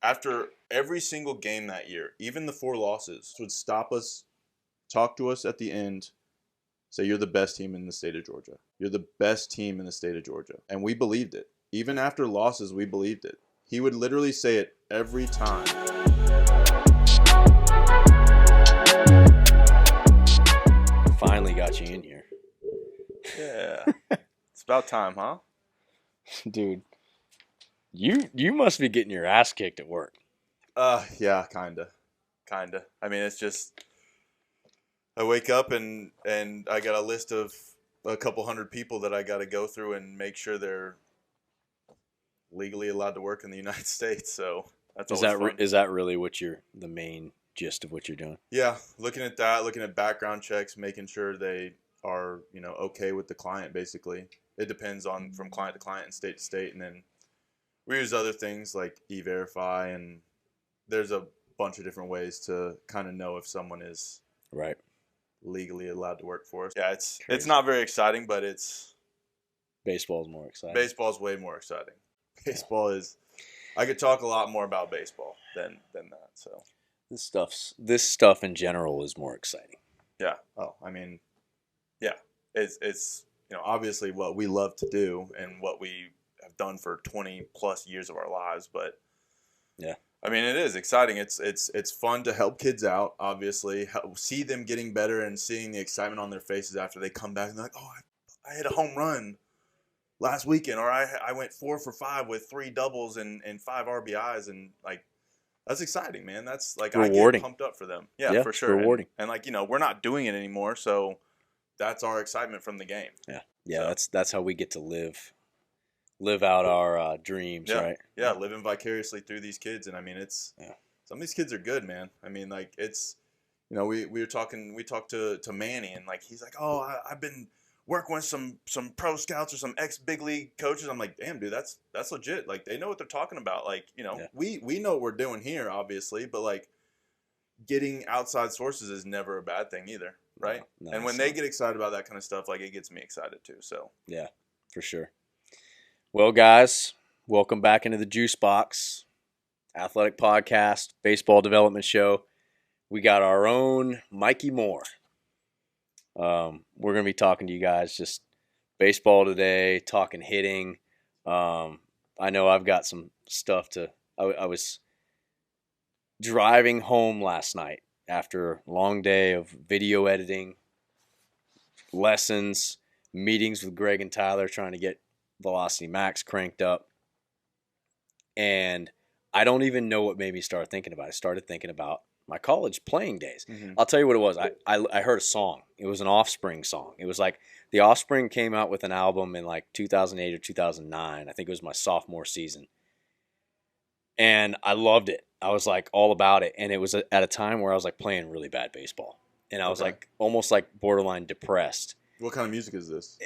after every single game that year, even the 4 losses, would stop us, talk to us at the end, say, you're the best team in the state of Georgia. You're the best team in the state of Georgia. And we believed it. Even after losses, we believed it. He would literally say it every time. Finally got you in here. Yeah. It's about time, huh? Dude, you must be getting your ass kicked at work. Yeah, kinda. I mean, it's just I wake up and I got a list of a couple hundred people that I got to go through and make sure they're legally allowed to work in the United States. So that's always fun. Is that really what the main gist of what you're doing? Yeah, looking at that, looking at background checks, making sure they are, okay with the client. Basically, it depends on from client to client and state to state, and then we use other things like E-Verify, and there's a bunch of different ways to kind of know if someone is right legally allowed to work for us. Yeah, it's not very exciting, but baseball's more exciting. Baseball's way more exciting. Baseball is. I could talk a lot more about baseball than that. So this stuff in general is more exciting. Yeah. Oh, I mean, yeah. It's obviously what we love to do and what we have done for 20 plus years of our lives, but yeah. I mean, it is exciting. It's fun to help kids out, obviously, see them getting better and seeing the excitement on their faces after they come back and they're like, oh, I hit a home run last weekend, or I went 4 for 5 with 3 doubles and 5 RBIs, and like that's exciting, man. That's like rewarding. I get pumped up for them. Yeah, for sure. Rewarding. And like we're not doing it anymore, so that's our excitement from the game. Yeah. So. That's how we get to live out our dreams, right? Yeah, living vicariously through these kids, and I mean, some of these kids are good, man. I mean, like it's, we talked to Manny, and like he's like, oh, I've been working with some pro scouts or some ex big league coaches. I'm like, damn, dude, that's legit. Like they know what they're talking about. Like we know what we're doing here, obviously, but like getting outside sources is never a bad thing either, right? No, and when they get excited about that kind of stuff, like it gets me excited too. So yeah, for sure. Well, guys, welcome back into the Juice Box, Athletic Podcast, Baseball Development Show. We got our own Mikee Moore. We're going to be talking to you guys just baseball today, talking hitting. I know I've got some stuff I was driving home last night after a long day of video editing, lessons, meetings with Greg and Tyler trying to get Velocity Max cranked up, and I don't even know what made me start thinking about it. I started thinking about my college playing days. Mm-hmm. I'll tell you what it was. I heard a song. It was an Offspring song. It was like the Offspring came out with an album in like 2008 or 2009. I think it was my sophomore season, and I loved it. I was like all about it, and it was at a time where I was like playing really bad baseball, and I was like almost like borderline depressed. What kind of music is this?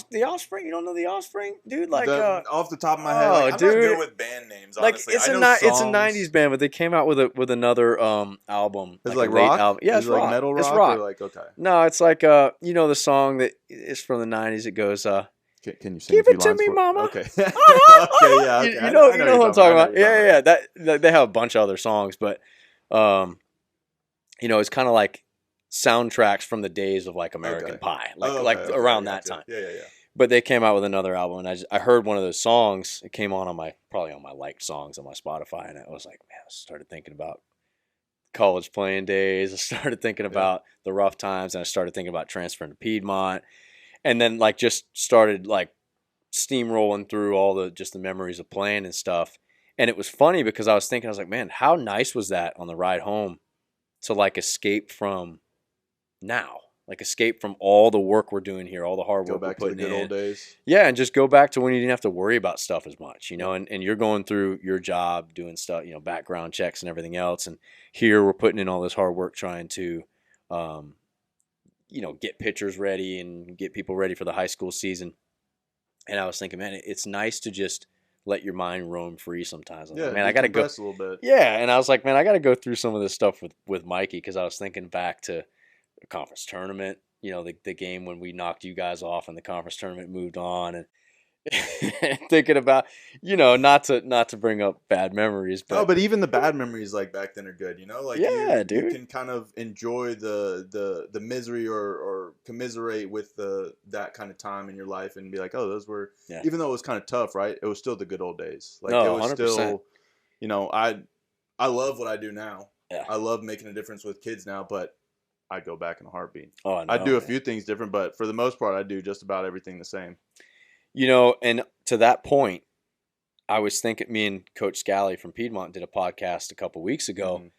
The Offspring? You don't know the Offspring, dude? Like off the top of my head, I'm not good with band names. Honestly, it's a '90s band, but they came out with another album. It's like rock. Album. Yeah, it's rock. Like metal rock. It's rock. Or like okay. No, it's like the song that is from the '90s. It goes Can you sing give it to me, mama? Okay. Okay. Yeah. Okay. You know what I'm talking about. Yeah. That they have a bunch of other songs, but it's kind of like soundtracks from the days of like American Pie, around that time. Yeah. But they came out with another album, and I heard one of those songs. It came on probably on my liked songs on my Spotify, and I was like, man, I started thinking about college playing days. I started thinking about the rough times, and I started thinking about transferring to Piedmont, and then like just started like steamrolling through all the memories of playing and stuff. And it was funny because I was like, man, how nice was that on the ride home to like escape from now, like escape from all the work we're doing here, all the hard work we're putting in. Go back to the good old days. Yeah, and just go back to when you didn't have to worry about stuff as much, and you're going through your job, doing stuff, background checks and everything else. And here we're putting in all this hard work trying to, get pitchers ready and get people ready for the high school season. And I was thinking, man, it's nice to just let your mind roam free sometimes. I got to go a little bit. Yeah, and I was like, man, I got to go through some of this stuff with Mikee, because I was thinking back to the conference tournament, the game when we knocked you guys off and the conference tournament moved on, thinking about, not to bring up bad memories, No, but but even the bad memories like back then are good. Like yeah, you dude. can kind of enjoy the misery or commiserate with that kind of time in your life and be like, oh, those were, even though it was kind of tough, right? It was still the good old days. Like No, it was 100%. still, I love what I do now. Yeah. I love making a difference with kids now, but I go back in a heartbeat. Oh, I know, I do a few things different, but for the most part, I do just about everything the same. And to that point, I was thinking, me and Coach Scally from Piedmont did a podcast a couple weeks ago,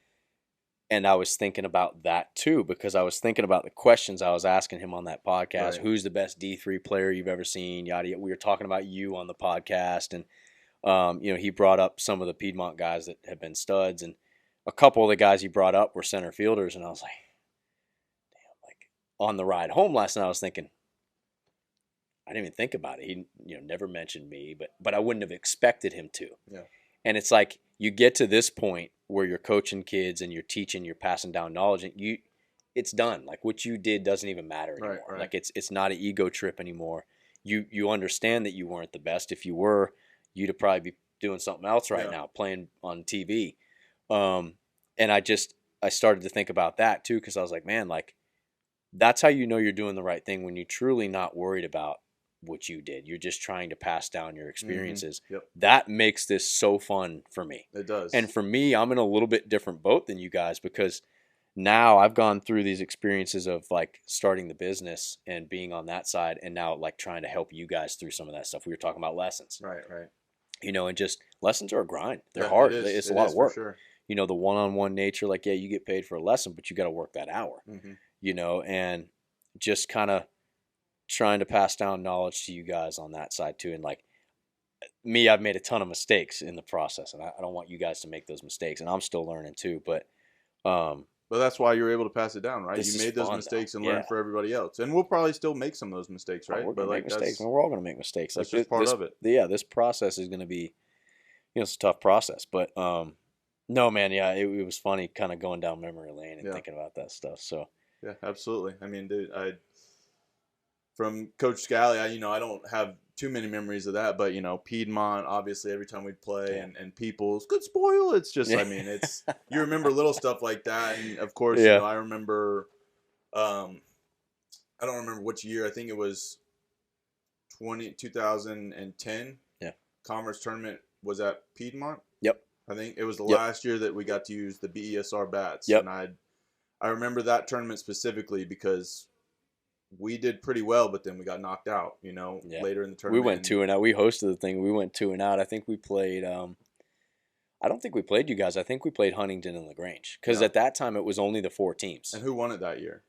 and I was thinking about that too, because I was thinking about the questions I was asking him on that podcast. Right. Who's the best D3 player you've ever seen? Yada yada. We were talking about you on the podcast, and he brought up some of the Piedmont guys that have been studs, and a couple of the guys he brought up were center fielders, and I was like, damn, like on the ride home last night, I was thinking, I didn't even think about it. He, never mentioned me, but I wouldn't have expected him to. Yeah. And it's like you get to this point where you're coaching kids and you're teaching, you're passing down knowledge, and it's done. Like what you did doesn't even matter anymore. Right. Like it's not an ego trip anymore. You understand that you weren't the best. If you were, you'd have probably be doing something else right now, playing on TV. And I started to think about that too, because I was like, man, like that's how you know you're doing the right thing, when you're truly not worried about what you did. You're just trying to pass down your experiences. Mm-hmm. Yep. That makes this so fun for me. It does. And for me, I'm in a little bit different boat than you guys, because now I've gone through these experiences of like starting the business and being on that side, and now like trying to help you guys through some of that stuff. We were talking about lessons. Right. And just lessons are a grind. They're hard. It's a lot of work. For sure. The one-on-one nature, like, yeah, you get paid for a lesson, but you got to work that hour. And just kind of trying to pass down knowledge to you guys on that side too. And like me, I've made a ton of mistakes in the process, and I don't want you guys to make those mistakes, and I'm still learning too. But that's why you're able to pass it down, right? You made those fun, mistakes and learned for everybody else, and we'll probably still make some of those mistakes, right? We're gonna make mistakes. We're all gonna make mistakes. That's just part of it. Yeah, this process is gonna be, it's a tough process, but no, man, yeah, it was funny, kind of going down memory lane and thinking about that stuff. So yeah, absolutely. I mean, dude, from Coach Scally, I don't have too many memories of that, but Piedmont, obviously every time we'd play, and Peoples, good spoil. It's just, I mean, it's, you remember little stuff like that. And of course, I remember, I don't remember which year. I think it was 2010. Yeah. Commerce tournament was at Piedmont. Yep. I think it was the last year that we got to use the BESR bats. Yep. And I remember that tournament specifically because we did pretty well, but then we got knocked out, later in the tournament. We went 2-0. We hosted the thing. We went 2-0. I think we played, I don't think we played you guys. I think we played Huntington and LaGrange. Because at that time, it was only the 4 teams. And who won it that year?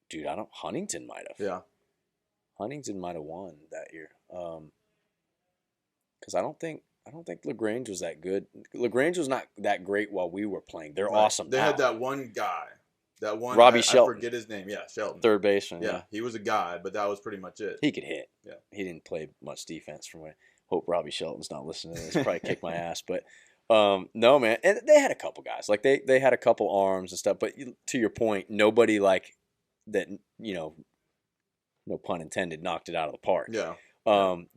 Dude, Huntington might have. Yeah. Huntington might have won that year. Because I don't think LaGrange was that good. LaGrange was not that great while we were playing. They're awesome. They had that one guy. That one, Robbie Shelton. I forget his name. Yeah, Shelton. Third baseman. Yeah, he was a guy, but that was pretty much it. He could hit. Yeah. He didn't play much defense from what. Hope Robbie Shelton's not listening to this. Probably kick my ass. But no, man. And they had a couple guys. Like they had a couple arms and stuff. But to your point, nobody like that, no pun intended, knocked it out of the park. Yeah.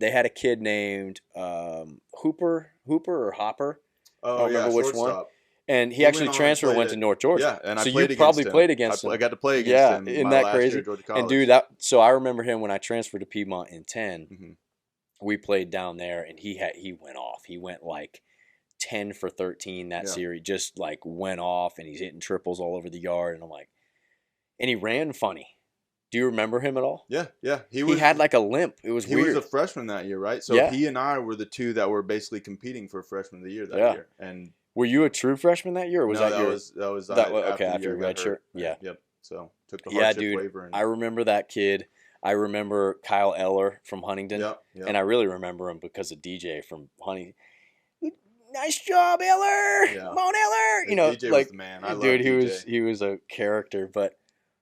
They had a kid named Hooper or Hopper. Oh, I don't remember which shortstop. one. And he actually transferred, went to North Georgia. Yeah, and so I played you probably played against him. I got to play against him. Isn't that crazy? And dude, so I remember him when I transferred to Piedmont in 10. Mm-hmm. We played down there, and he went off. He went like 10 for 13 that series. Just like went off, and he's hitting triples all over the yard. And I'm like, and he ran funny. Do you remember him at all? Yeah. He had like a limp. It was weird. He was a freshman that year, right? So he and I were the two that were basically competing for freshman of the year that year. And were you a true freshman that year, or was that after your red shirt? Yeah. Yep. So took the hardship dude, waiver. And... I remember that kid. I remember Kyle Eller from Huntington. Yep. And I really remember him because of DJ from Huntington. Nice job, Eller. Yeah. Come on, Eller. DJ was the man. I dude, DJ. he was a character. But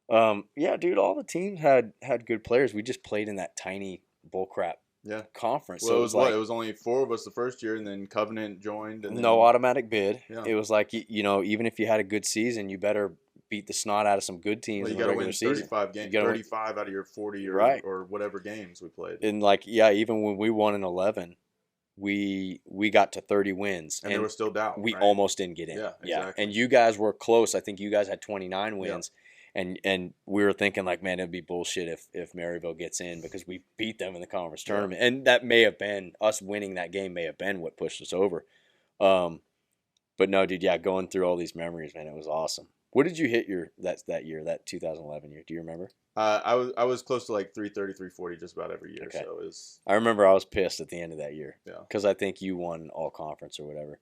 dude, all the teams had good players. We just played in that tiny bullcrap conference. Well, so it was only 4 of us the first year, and then Covenant joined. And no automatic bid. Yeah. It was like, even if you had a good season, you better beat the snot out of some good teams Well, you in the got to regular win season. 35 games, 35 out of your 40 or whatever games we played. And like, yeah, even when we won in 11, we got to 30 wins, and there was still doubt. We right? almost didn't get in. Yeah, exactly. And you guys were close. I think you guys had 29 wins. And we were thinking like, man, it'd be bullshit if Maryville gets in because we beat them in the conference tournament. And that may have been, us winning that game may have been what pushed us over. But no, dude, yeah, going through all these memories, man, it was awesome. What did you hit that year, that 2011 year? Do you remember? I was close to like 330, 340 just about every year. Okay. So it was. I remember I was pissed at the end of that year. Yeah. Because I think you won all conference or whatever,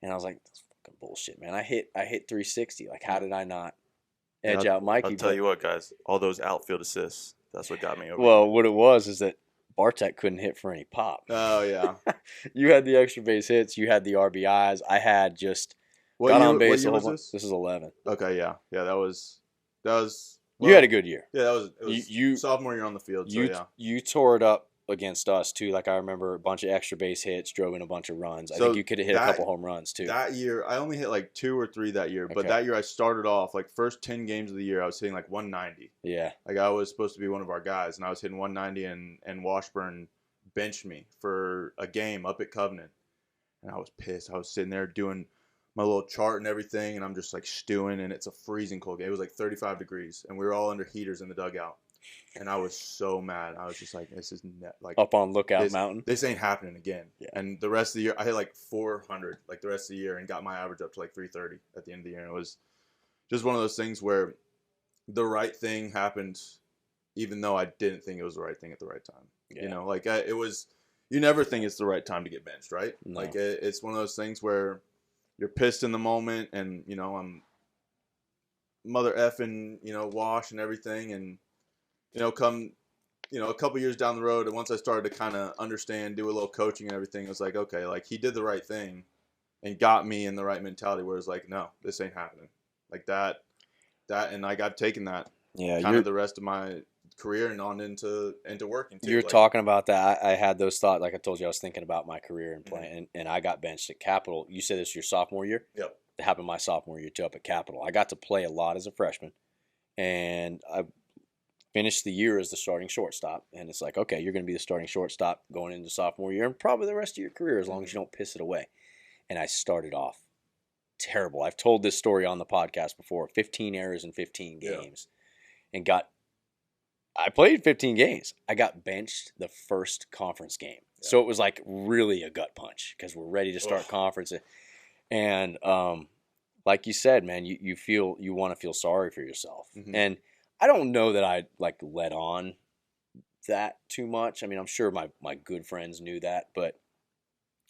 and I was like, "That's fucking bullshit, man." I hit 360. Like, how did I not edge out Mikee? I'll tell you what, guys. All those outfield assists. That's what got me over. Well, what it was is that Bartek couldn't hit for any pop. Oh yeah. You had the extra base hits. You had the RBIs. I had just. Got on base. What year was this? This is 11. Okay, yeah, that was. Well, you had a good year. Yeah, it was you sophomore year on the field. So you tore it up against us too. Like, I remember a bunch of extra base hits, drove in a bunch of runs. I think you could have hit a couple home runs too. That year, I only hit like 2 or 3 that year. But that year, I started off like first 10 games of the year, I was hitting like 190. Yeah. Like, I was supposed to be one of our guys, and I was hitting 190, and Washburn benched me for a game up at Covenant, and I was pissed. I was sitting there doing my little chart and everything, and I'm just like stewing, and it's a freezing cold game. It was like 35 degrees, and we were all under heaters in the dugout, and I was so mad. I was just like, this is like up on Lookout Mountain. This ain't happening again. Yeah. And the rest of the year, I hit like 400 like the rest of the year, and got my average up to like 330 at the end of the year. And it was just one of those things where the right thing happened, even though I didn't think it was the right thing at the right time. Yeah. You know, like it was. You never think it's the right time to get benched, right? No. Like it's one of those things where you're pissed in the moment, and you know, I'm mother effing, you know, Wash and everything, and you know, come, you know, a couple years down the road, and once I started to kind of understand, do a little coaching and everything, it was like, okay, like he did the right thing, and got me in the right mentality. Where it's like, no, this ain't happening, like that, and like I've taken that, kind of the rest of my career and on into working too. You're talking about that. I had those thoughts. Like I told you, I was thinking about my career and playing, and I got benched at Capital. You said this was your sophomore year? Yep. It happened my sophomore year too up at Capital. I got to play a lot as a freshman, and I finished the year as the starting shortstop. And it's like, okay, you're going to be the starting shortstop going into sophomore year and probably the rest of your career as long as you don't piss it away. And I started off terrible. I've told this story on the podcast before. 15 errors in 15 games, and I played 15 games. I got benched the first conference game. Yeah. So it was like really a gut punch because we're ready to start conference. And like you said, man, you want to feel sorry for yourself. Mm-hmm. And I don't know that I like let on that too much. I mean, I'm sure my good friends knew that, but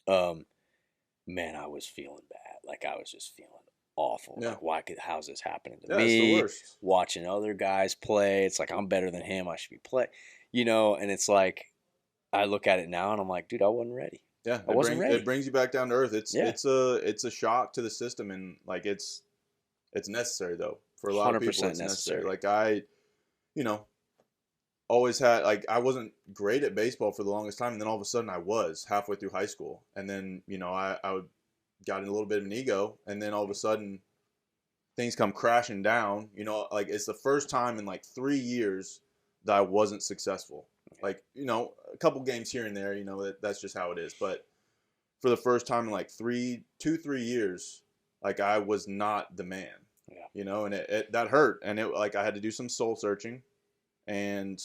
man, I was feeling bad. Like I was just feeling awful. Yeah. Like, how's this happening to me? It's the worst. Watching other guys play, it's like I'm better than him. I should be playing, you know. And it's like I look at it now and I'm like, dude, I wasn't ready. Yeah, I wasn't ready. It brings you back down to earth. It's a shock to the system, and like it's necessary though for a lot of people. It's necessary. Like I, you know, always had like I wasn't great at baseball for the longest time, and then all of a sudden I was halfway through high school, and then you know I got in a little bit of an ego, and then all of a sudden things come crashing down. You know, like it's the first time in like 3 years that I wasn't successful. Like, you know, a couple games here and there, you know, that's just how it is. But for the first time in like 3 years, like I was not the man, you know, and that hurt. And it like I had to do some soul searching, and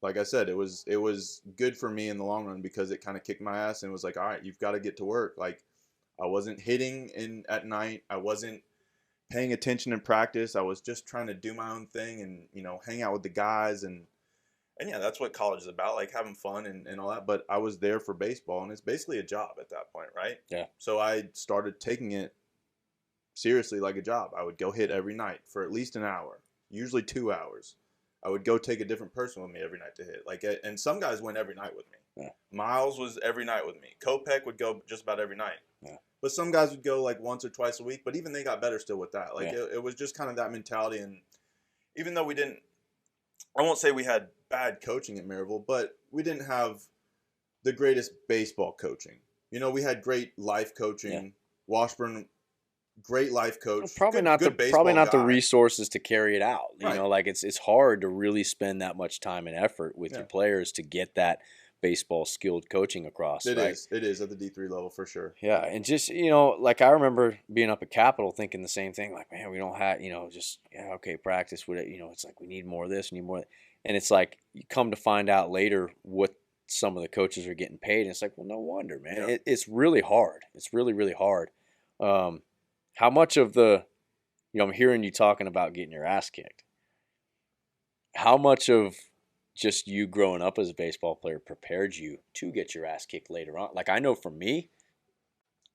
like I said, it was good for me in the long run because it kind of kicked my ass and was like, all right, you've got to get to work. Like I wasn't hitting at night. I wasn't paying attention in practice. I was just trying to do my own thing and, you know, hang out with the guys. And yeah, that's what college is about, like having fun and all that. But I was there for baseball, and it's basically a job at that point, right? Yeah. So I started taking it seriously like a job. I would go hit every night for at least an hour, usually 2 hours. I would go take a different person with me every night to hit. Like, and some guys went every night with me. Yeah. Miles was every night with me. Kopech would go just about every night. Yeah. But some guys would go like once or twice a week. But even they got better still with that. Like it was just kind of that mentality. And even though we didn't, I won't say we had bad coaching at Maryville, but we didn't have the greatest baseball coaching. You know, we had great life coaching. Yeah. Washburn great life coach, Probably good baseball probably not the guy. resources to carry it out. You Right. know, like it's hard to really spend that much time and effort with your players to get that baseball skilled coaching across. It right? is at the D3 level for sure. Yeah, and just like I remember being up at Capitol thinking the same thing. Like, man, we don't have just okay, practice with it. It's like we need more of this, need more, and it's like you come to find out later what some of the coaches are getting paid, and it's like, well, no wonder, man. It's really hard. It's really really hard. How much of the I'm hearing you talking about getting your ass kicked. How much of just you growing up as a baseball player prepared you to get your ass kicked later on? Like I know for me,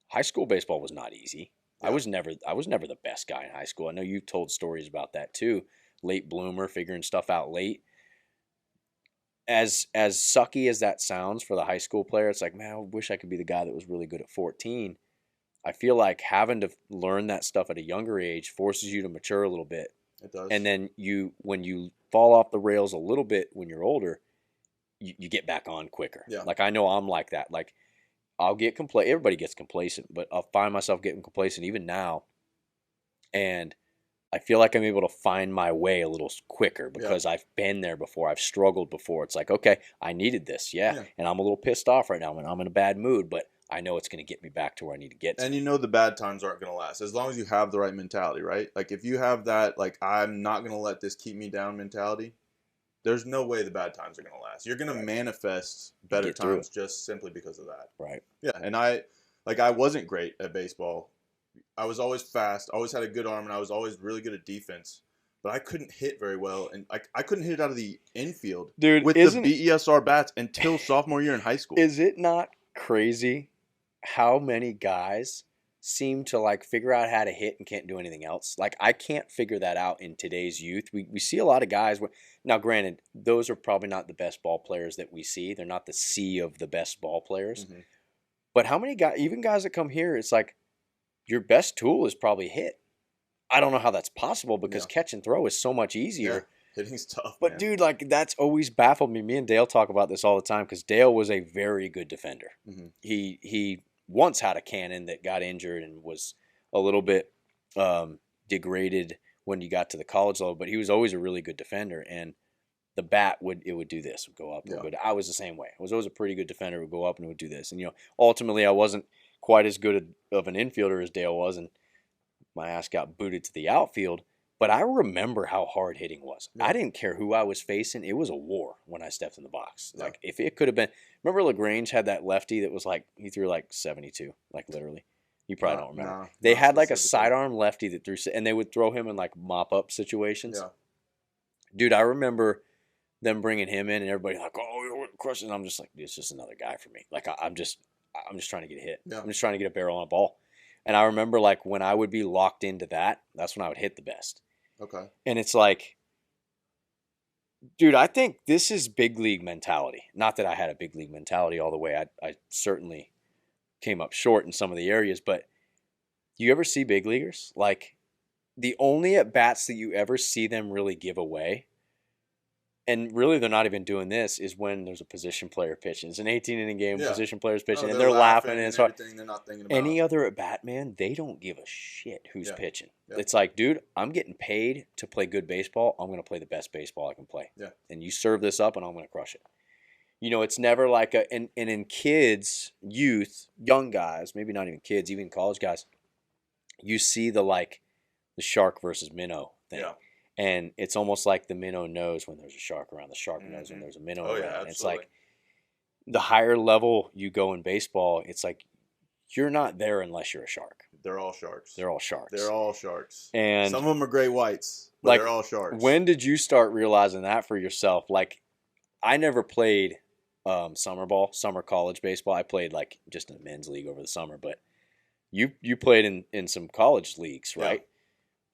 high school baseball was not easy. Yeah. I was never the best guy in high school. I know you've told stories about that too. Late bloomer, figuring stuff out late. As sucky as that sounds for the high school player, it's like, man, I wish I could be the guy that was really good at 14. I feel like having to learn that stuff at a younger age forces you to mature a little bit. It does. And then when you fall off the rails a little bit when you're older, you get back on quicker. Yeah. Like I know I'm like that. Like I'll get complacent. Everybody gets complacent, but I'll find myself getting complacent even now. And I feel like I'm able to find my way a little quicker because I've been there before. I've struggled before. It's like, okay, I needed this. Yeah. And I'm a little pissed off right now when I'm in a bad mood, but I know it's going to get me back to where I need to get to. And the bad times aren't going to last as long as you have the right mentality, right? Like if you have that, like, I'm not going to let this keep me down mentality, there's no way the bad times are going to last. You're going to manifest better times just simply because of that. Right. Yeah. And I wasn't great at baseball. I was always fast, always had a good arm, and I was always really good at defense. But I couldn't hit very well, and I couldn't hit it out of the infield with the BESR bats until sophomore year in high school. Is it not crazy how many guys seem to like figure out how to hit and can't do anything else? Like I can't figure that out in today's youth. We see a lot of guys. Now, granted, those are probably not the best ball players that we see. They're not the sea of the best ball players. Mm-hmm. But how many guys, even guys that come here, it's like your best tool is probably hit. I don't know how that's possible because catch and throw is so much easier. Yeah. Hitting's tough, but man. Dude, like that's always baffled me. Me and Dale talk about this all the time because Dale was a very good defender. Mm-hmm. He once had a cannon that got injured and was a little bit degraded when you got to the college level, but he was always a really good defender. And the bat would do this, would go up. Yeah. I was the same way. I was always a pretty good defender. It would go up and it would do this. And ultimately I wasn't quite as good of an infielder as Dale was, and my ass got booted to the outfield. But I remember how hard hitting was. Yeah. I didn't care who I was facing. It was a war when I stepped in the box. Yeah. Like if it could have been, remember LaGrange had that lefty that was like, he threw like 72, like literally. You probably don't remember. No, they had like a sidearm lefty that threw, and they would throw him in like mop-up situations. Yeah. Dude, I remember them bringing him in and everybody like, oh, crushing. I'm just like, it's just another guy for me. Like I'm just trying to get a hit. Yeah. I'm just trying to get a barrel on a ball. And I remember like when I would be locked into that, that's when I would hit the best. Okay. And it's like, dude, I think this is big league mentality. Not that I had a big league mentality all the way. I certainly came up short in some of the areas, but you ever see big leaguers? Like the only at bats that you ever see them really give away, and really they're not even doing this, is when there's a position player pitching. It's an 18-inning game, position players pitching, and they're laughing and it's hard. They're not thinking about any other at bat, man, they don't give a shit who's pitching. Yeah. It's like, dude, I'm getting paid to play good baseball. I'm going to play the best baseball I can play. Yeah. And you serve this up, and I'm going to crush it. It's never like and in kids, youth, young guys, maybe not even kids, even college guys, you see the shark versus minnow thing. Yeah. And it's almost like the minnow knows when there's a shark around. The shark knows when there's a minnow around. Yeah, it's like the higher level you go in baseball, it's like you're not there unless you're a shark. They're all sharks. They're all sharks. They're all sharks. And some of them are gray whites, but they're all sharks. When did you start realizing that for yourself? Like, I never played summer college baseball. I played like just in a men's league over the summer, but you played in some college leagues, right? Yeah.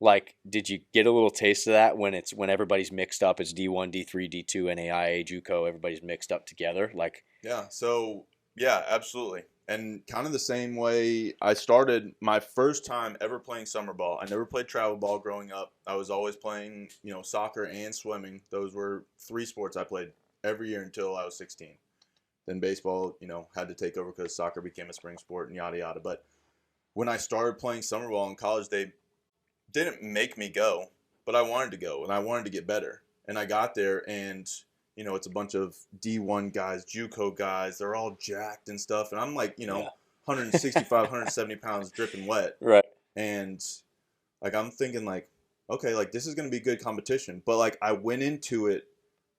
Like, did you get a little taste of that when everybody's mixed up? It's D1, D3, D2, NAIA, JUCO. Everybody's mixed up together. Like, yeah. So yeah, absolutely. And kind of the same way I started my first time ever playing summer ball. I never played travel ball growing up. I was always playing, soccer and swimming. Those were 3 sports I played every year until I was 16. Then baseball, had to take over because soccer became a spring sport and yada yada. But when I started playing summer ball in college, they didn't make me go, but I wanted to go and I wanted to get better. And I got there, and it's a bunch of D1 guys, JUCO guys. They're all jacked and stuff, and I'm like, 165, 170 pounds, dripping wet. Right. And like I'm thinking like, okay, like this is going to be good competition. But like I went into it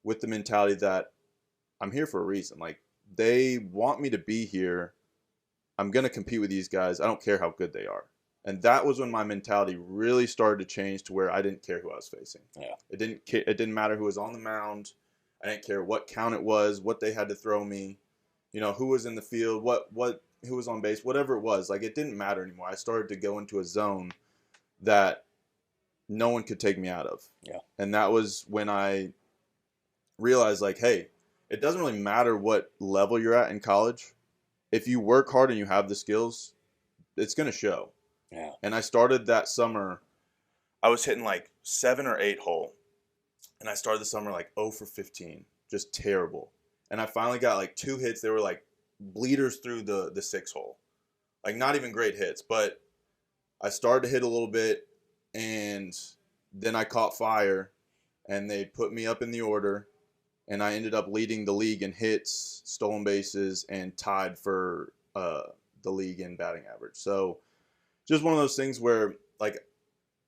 with the mentality that I'm here for a reason. Like they want me to be here. I'm going to compete with these guys. I don't care how good they are. And that was when my mentality really started to change to where I didn't care who I was facing. Yeah. It didn't matter who was on the mound. I didn't care what count it was, what they had to throw me, who was in the field, who was on base, whatever it was. Like it didn't matter anymore. I started to go into a zone that no one could take me out of. Yeah. And that was when I realized like, hey, it doesn't really matter what level you're at in college. If you work hard and you have the skills, it's going to show. Yeah. And I started that summer, I was hitting like 7 or 8 hole. And I started the summer like 0 for 15, just terrible. And I finally got like 2 hits. They were like bleeders through the 6 hole. Like not even great hits, but I started to hit a little bit, and then I caught fire, and they put me up in the order, and I ended up leading the league in hits, stolen bases, and tied for the league in batting average. So just one of those things where like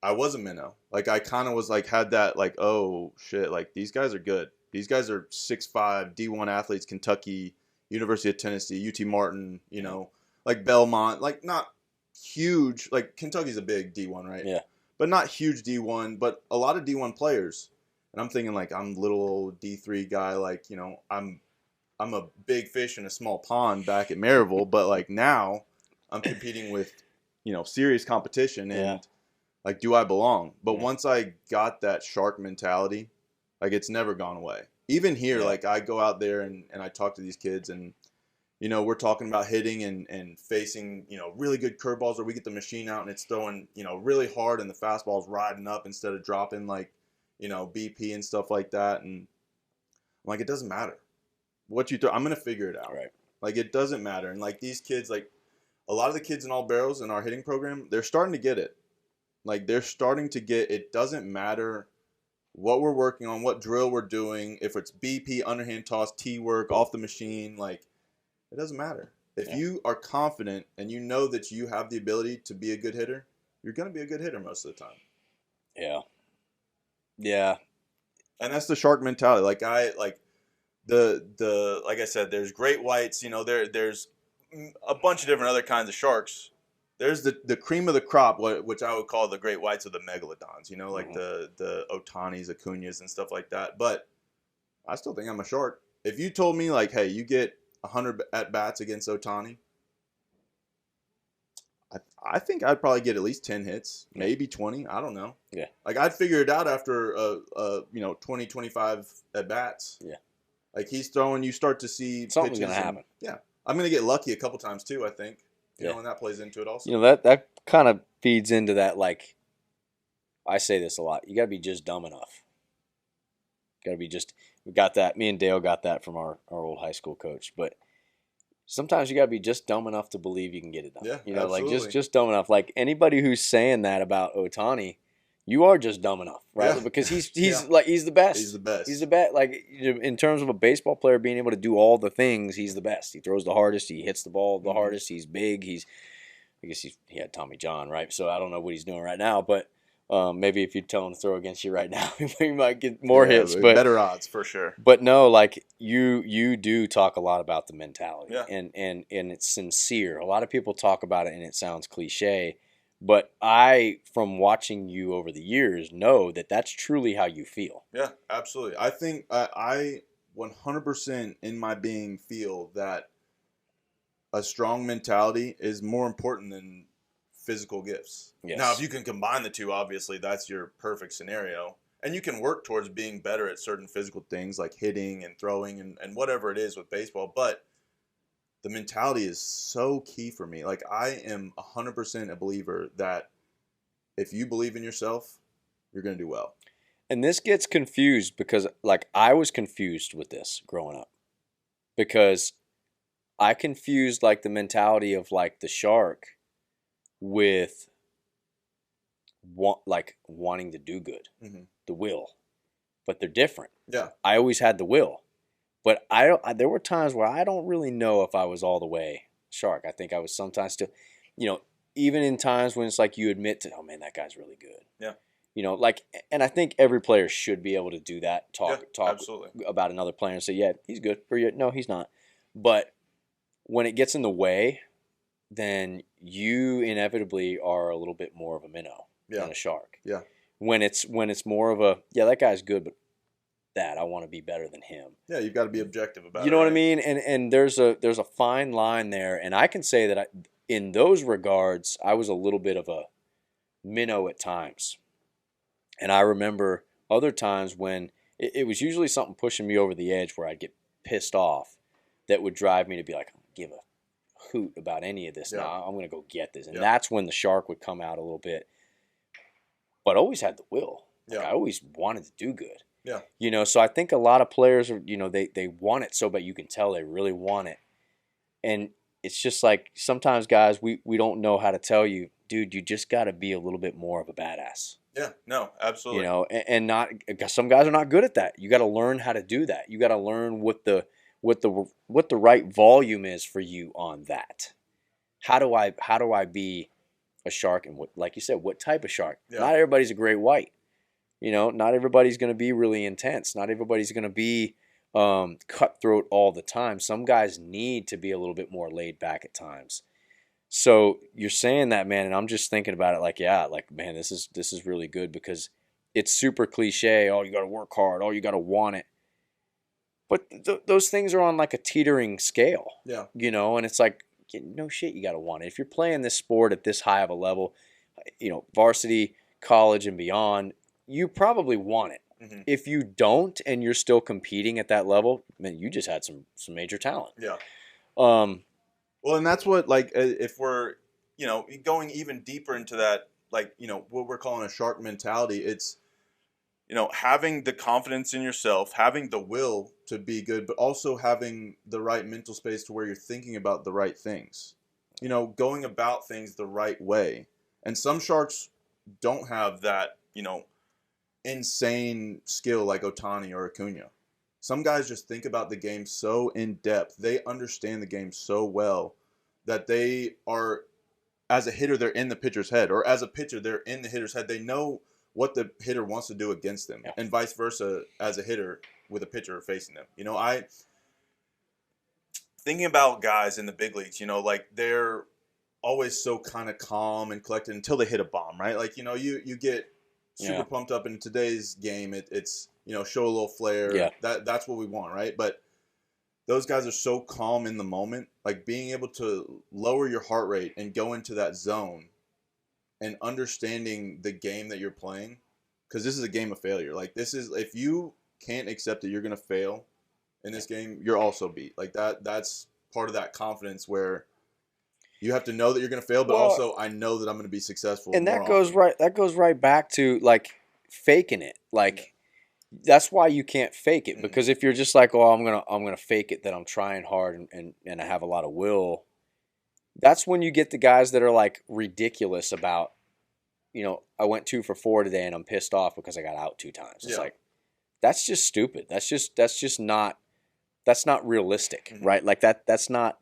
I was a minnow. Like I kind of was like had that like, oh shit, like these guys are good. These guys are 6'5", D1 athletes, Kentucky, University of Tennessee, UT Martin, like Belmont, like not huge. Like Kentucky's a big D1, right? Yeah. But not huge D1, but a lot of D1 players. And I'm thinking like I'm little old D3 guy, like, I'm a big fish in a small pond back at Maryville, but like now I'm competing with, serious competition, and like, do I belong? But once I got that shark mentality, like it's never gone away. Even here, like I go out there and I talk to these kids, and we're talking about hitting and facing, really good curveballs, or we get the machine out and it's throwing, really hard, and the fastball's riding up instead of dropping like, BP and stuff like that. And I'm like, it doesn't matter what you throw. I'm going to figure it out. Right. Like, it doesn't matter. And like these kids, like a lot of the kids in All Barrels in our hitting program, they're starting to get it. Like they're starting to get, it doesn't matter what we're working on, what drill we're doing, if it's BP, underhand toss, T work, off the machine, like it doesn't matter. If you are confident and you know that you have the ability to be a good hitter, you're going to be a good hitter most of the time. Yeah. Yeah. And that's the shark mentality. Like like I said, there's great whites, there's a bunch of different other kinds of sharks. There's the cream of the crop, which I would call the great whites or the megalodons, like the Otanis, Acuñas, and stuff like that. But I still think I'm a shark. If you told me, like, hey, you get 100 at-bats against Otani, I think I'd probably get at least 10 hits, maybe 20. I don't know. Yeah. Like, I'd figure it out after, 20, 25 at-bats. Yeah. Like, he's throwing, you start to see something's going to happen. Yeah. I'm going to get lucky a couple times, too, I think. And that plays into it also. That kind of feeds into that, like, I say this a lot. You got to be just dumb enough. Got to be just, we got that. Me and Dale got that from our old high school coach. But sometimes you got to be just dumb enough to believe you can get it done. Yeah, absolutely. Like just dumb enough. Like anybody who's saying that about Otani, you are just dumb enough, right? Yeah. Because he's like he's the best. He's the best. He's the best. Like in terms of a baseball player being able to do all the things, he's the best. He throws the hardest. He hits the ball the hardest. He's big. I guess he had Tommy John, right? So I don't know what he's doing right now, but maybe if you tell him to throw against you right now, he might get more hits. But better odds for sure. But no, like you do talk a lot about the mentality, and it's sincere. A lot of people talk about it, and it sounds cliche. But I, from watching you over the years, know that that's truly how you feel. Yeah, absolutely. I think I 100% in my being feel that a strong mentality is more important than physical gifts. Yes. Now, if you can combine the two, obviously that's your perfect scenario. And you can work towards being better at certain physical things like hitting and throwing and whatever it is with baseball. But the mentality is so key for me. Like, I am 100% a believer that if you believe in yourself, you're going to do well. And this gets confused because, like, I was confused with this growing up. Because I confused, like, the mentality of, like, the shark with wanting to do good, the will, but they're different. Yeah. I always had the will, but there were times where I don't really know if I was all the way shark. I think I was sometimes still, even in times when it's like you admit to, oh man, that guy's really good. Yeah. And I think every player should be able to do that. Talk absolutely. about another player and say, yeah, he's good. Or no, he's not. But when it gets in the way, then you inevitably are a little bit more of a minnow than a shark. Yeah. When it's more of a, yeah, that guy's good, but I want to be better than him. Yeah, you've got to be objective about it. You know what I mean? And there's a fine line there, and I can say that in those regards, I was a little bit of a minnow at times. And I remember other times when it was usually something pushing me over the edge where I'd get pissed off that would drive me to be like, I'm going to give a hoot about any of this now. I'm going to go get this. And that's when the shark would come out a little bit. But I always had the will. I always wanted to do good. Yeah. So I think a lot of players are, they want it so bad you can tell they really want it. And it's just like sometimes guys, we don't know how to tell you, dude, you just got to be a little bit more of a badass. Yeah, no, absolutely. And not, some guys are not good at that. You got to learn how to do that. You got to learn what the right volume is for you on that. How do I be a shark, and like you said, what type of shark? Yeah. Not everybody's a great white. Not everybody's going to be really intense. Not everybody's going to be cutthroat all the time. Some guys need to be a little bit more laid back at times. So you're saying that, man, and I'm just thinking about it like, man, this is really good because it's super cliche. Oh, you got to work hard. Oh, you got to want it. But those things are on like a teetering scale. Yeah. And it's like, no shit, you got to want it. If you're playing this sport at this high of a level, varsity, college, and beyond, you probably want it. Mm-hmm. If you don't and you're still competing at that level, man, you just had some major talent. Yeah. Well, and that's what, like, if we're, going even deeper into that, like, what we're calling a shark mentality, it's, having the confidence in yourself, having the will to be good, but also having the right mental space to where you're thinking about the right things, going about things the right way. And some sharks don't have that, insane skill like Otani or Acuna. Some guys just think about the game so in depth. They understand the game so well that they are, as a hitter, they're in the pitcher's head. Or as a pitcher, they're in the hitter's head. They know what the hitter wants to do against them. Yeah. And vice versa as a hitter with a pitcher facing them. Thinking about guys in the big leagues, like they're always so kind of calm and collected until they hit a bomb, right? Like, you get super pumped up in today's game. It's show a little flair. Yeah. That's what we want, right? But those guys are so calm in the moment. Like being able to lower your heart rate and go into that zone and understanding the game that you're playing, because this is a game of failure. Like if you can't accept that you're going to fail in this game, you're also beat. Like that's part of that confidence where you have to know that you're going to fail, but also I know that I'm going to be successful. And that goes right back to like faking it. Like that's why you can't fake it, because if you're just like, oh, I'm gonna fake it that I'm trying hard and I have a lot of will, that's when you get the guys that are like ridiculous about, I went 2 for 4 today and I'm pissed off because I got out 2 times. It's like, that's just stupid. That's just not realistic, right? Like that's not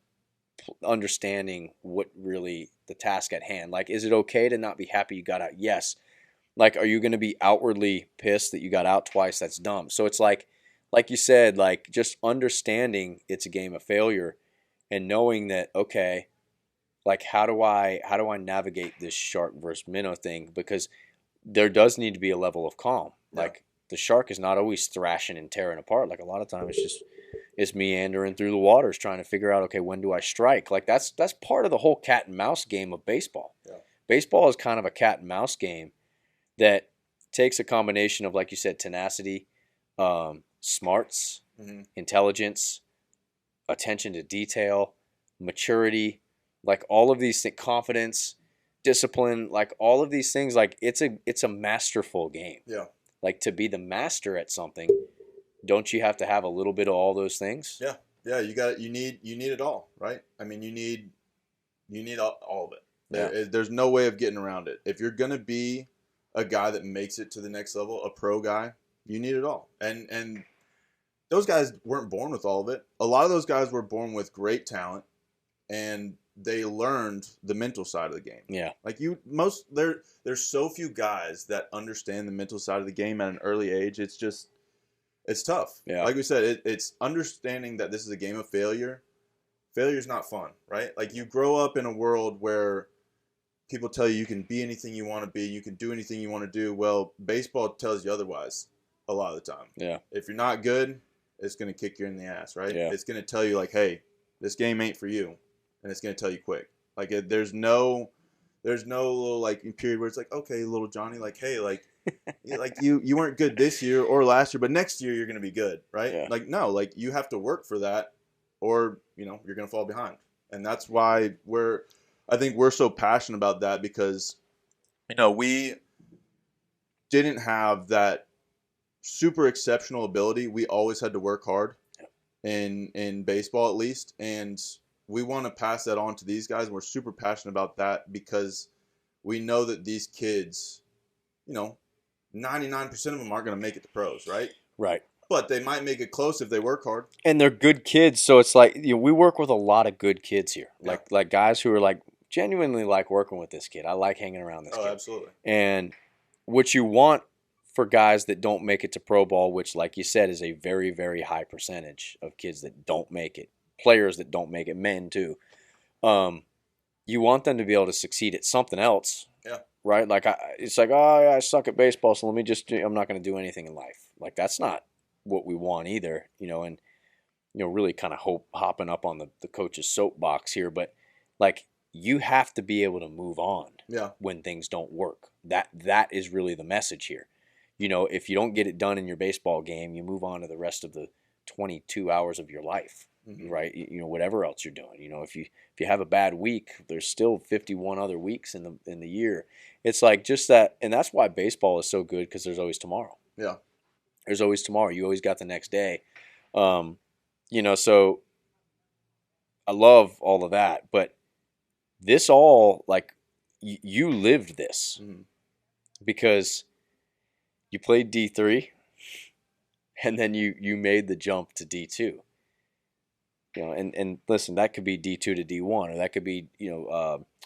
understanding what really the task at hand. Like, is it okay to not be happy you got out? Yes. Like, are you going to be outwardly pissed that you got out twice? That's dumb. So it's like you said, like just understanding it's a game of failure and knowing that, okay, like how do I navigate this shark versus minnow thing? Because there does need to be a level of calm. Yeah. Like the shark is not always thrashing and tearing apart. Like a lot of times it's meandering through the waters trying to figure out, okay, when do I strike? Like that's part of the whole cat and mouse game of baseball. Yeah. Baseball is kind of a cat and mouse game that takes a combination of, like you said, tenacity, smarts, intelligence, attention to detail, maturity, like all of these things, confidence, discipline, like all of these things. Like it's a masterful game. Yeah. Like to be the master at something, don't you have to have a little bit of all those things? Yeah. Yeah. You need it all, right? I mean, you need all of it. Yeah. There's no way of getting around it. If you're gonna be a guy that makes it to the next level, a pro guy, you need it all. And those guys weren't born with all of it. A lot of those guys were born with great talent, and they learned the mental side of the game. Yeah. Like there's so few guys that understand the mental side of the game at an early age. It's tough. Yeah. Like we said, it's understanding that this is a game of failure. Failure's not fun, right? Like you grow up in a world where people tell you can be anything you want to be, you can do anything you want to do. Well, baseball tells you otherwise a lot of the time. Yeah. If you're not good, it's going to kick you in the ass, right? Yeah. It's going to tell you like, hey, this game ain't for you, and it's going to tell you quick. Like there's no little like period where it's like, okay, little Johnny, like, hey, like you weren't good this year or last year, but next year you're going to be good, right? Yeah. Like no, like you have to work for that, or you're going to fall behind, and that's why I think we're so passionate about that, because we didn't have that super exceptional ability. We always had to work hard in baseball, at least, and we want to pass that on to these guys. And we're super passionate about that because we know that these kids, 99% of them aren't going to make it to pros, right? Right. But they might make it close if they work hard. And they're good kids, so it's like we work with a lot of good kids here, like guys who are like genuinely like working with this kid. I like hanging around this kid. Oh, absolutely. And what you want for guys that don't make it to pro ball, which, like you said, is a very, very high percentage of kids that don't make it, players that don't make it, men too. You want them to be able to succeed at something else. Yeah. Right? Like it's like, oh, yeah, I suck at baseball, so I'm not going to do anything in life. Like that's not what we want either, and really kind of hopping up on the coach's soapbox here, but like you have to be able to move on when things don't work. That is really the message here. If you don't get it done in your baseball game, you move on to the rest of the 22 hours of your life, right? Whatever else you're doing. If you have a bad week, there's still 51 other weeks in the year. It's like just that, and that's why baseball is so good, because there's always tomorrow. Yeah. There's always tomorrow. You always got the next day. So I love all of that, but this all, like, you lived this because you played D3 and then you made the jump to D2. And listen, that could be D2 to D1, or that could be,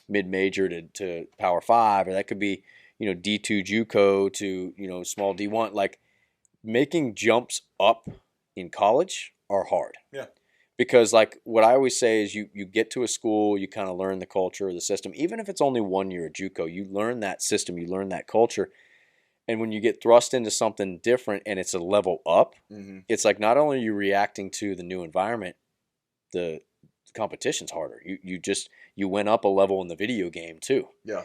mid-major to Power 5, or that could be, D2 JUCO to, small D1. Like, making jumps up in college are hard. Yeah. Because, like, what I always say is you get to a school, you kind of learn the culture, the system. Even if it's only 1 year at JUCO, you learn that system, you learn that culture. And when you get thrust into something different and it's a level up, it's like not only are you reacting to the new environment, the competition's harder. You went up a level in the video game too. Yeah.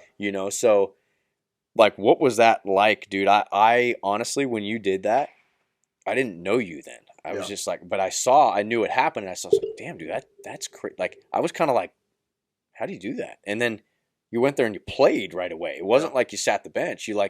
So like, what was that like, dude? I honestly, when you did that, I didn't know you then. I was just like, but I knew it happened, and I was like, damn, dude, that's crazy. Like, I was kind of like, how do you do that? And then you went there and you played right away. It wasn't like you sat the bench. You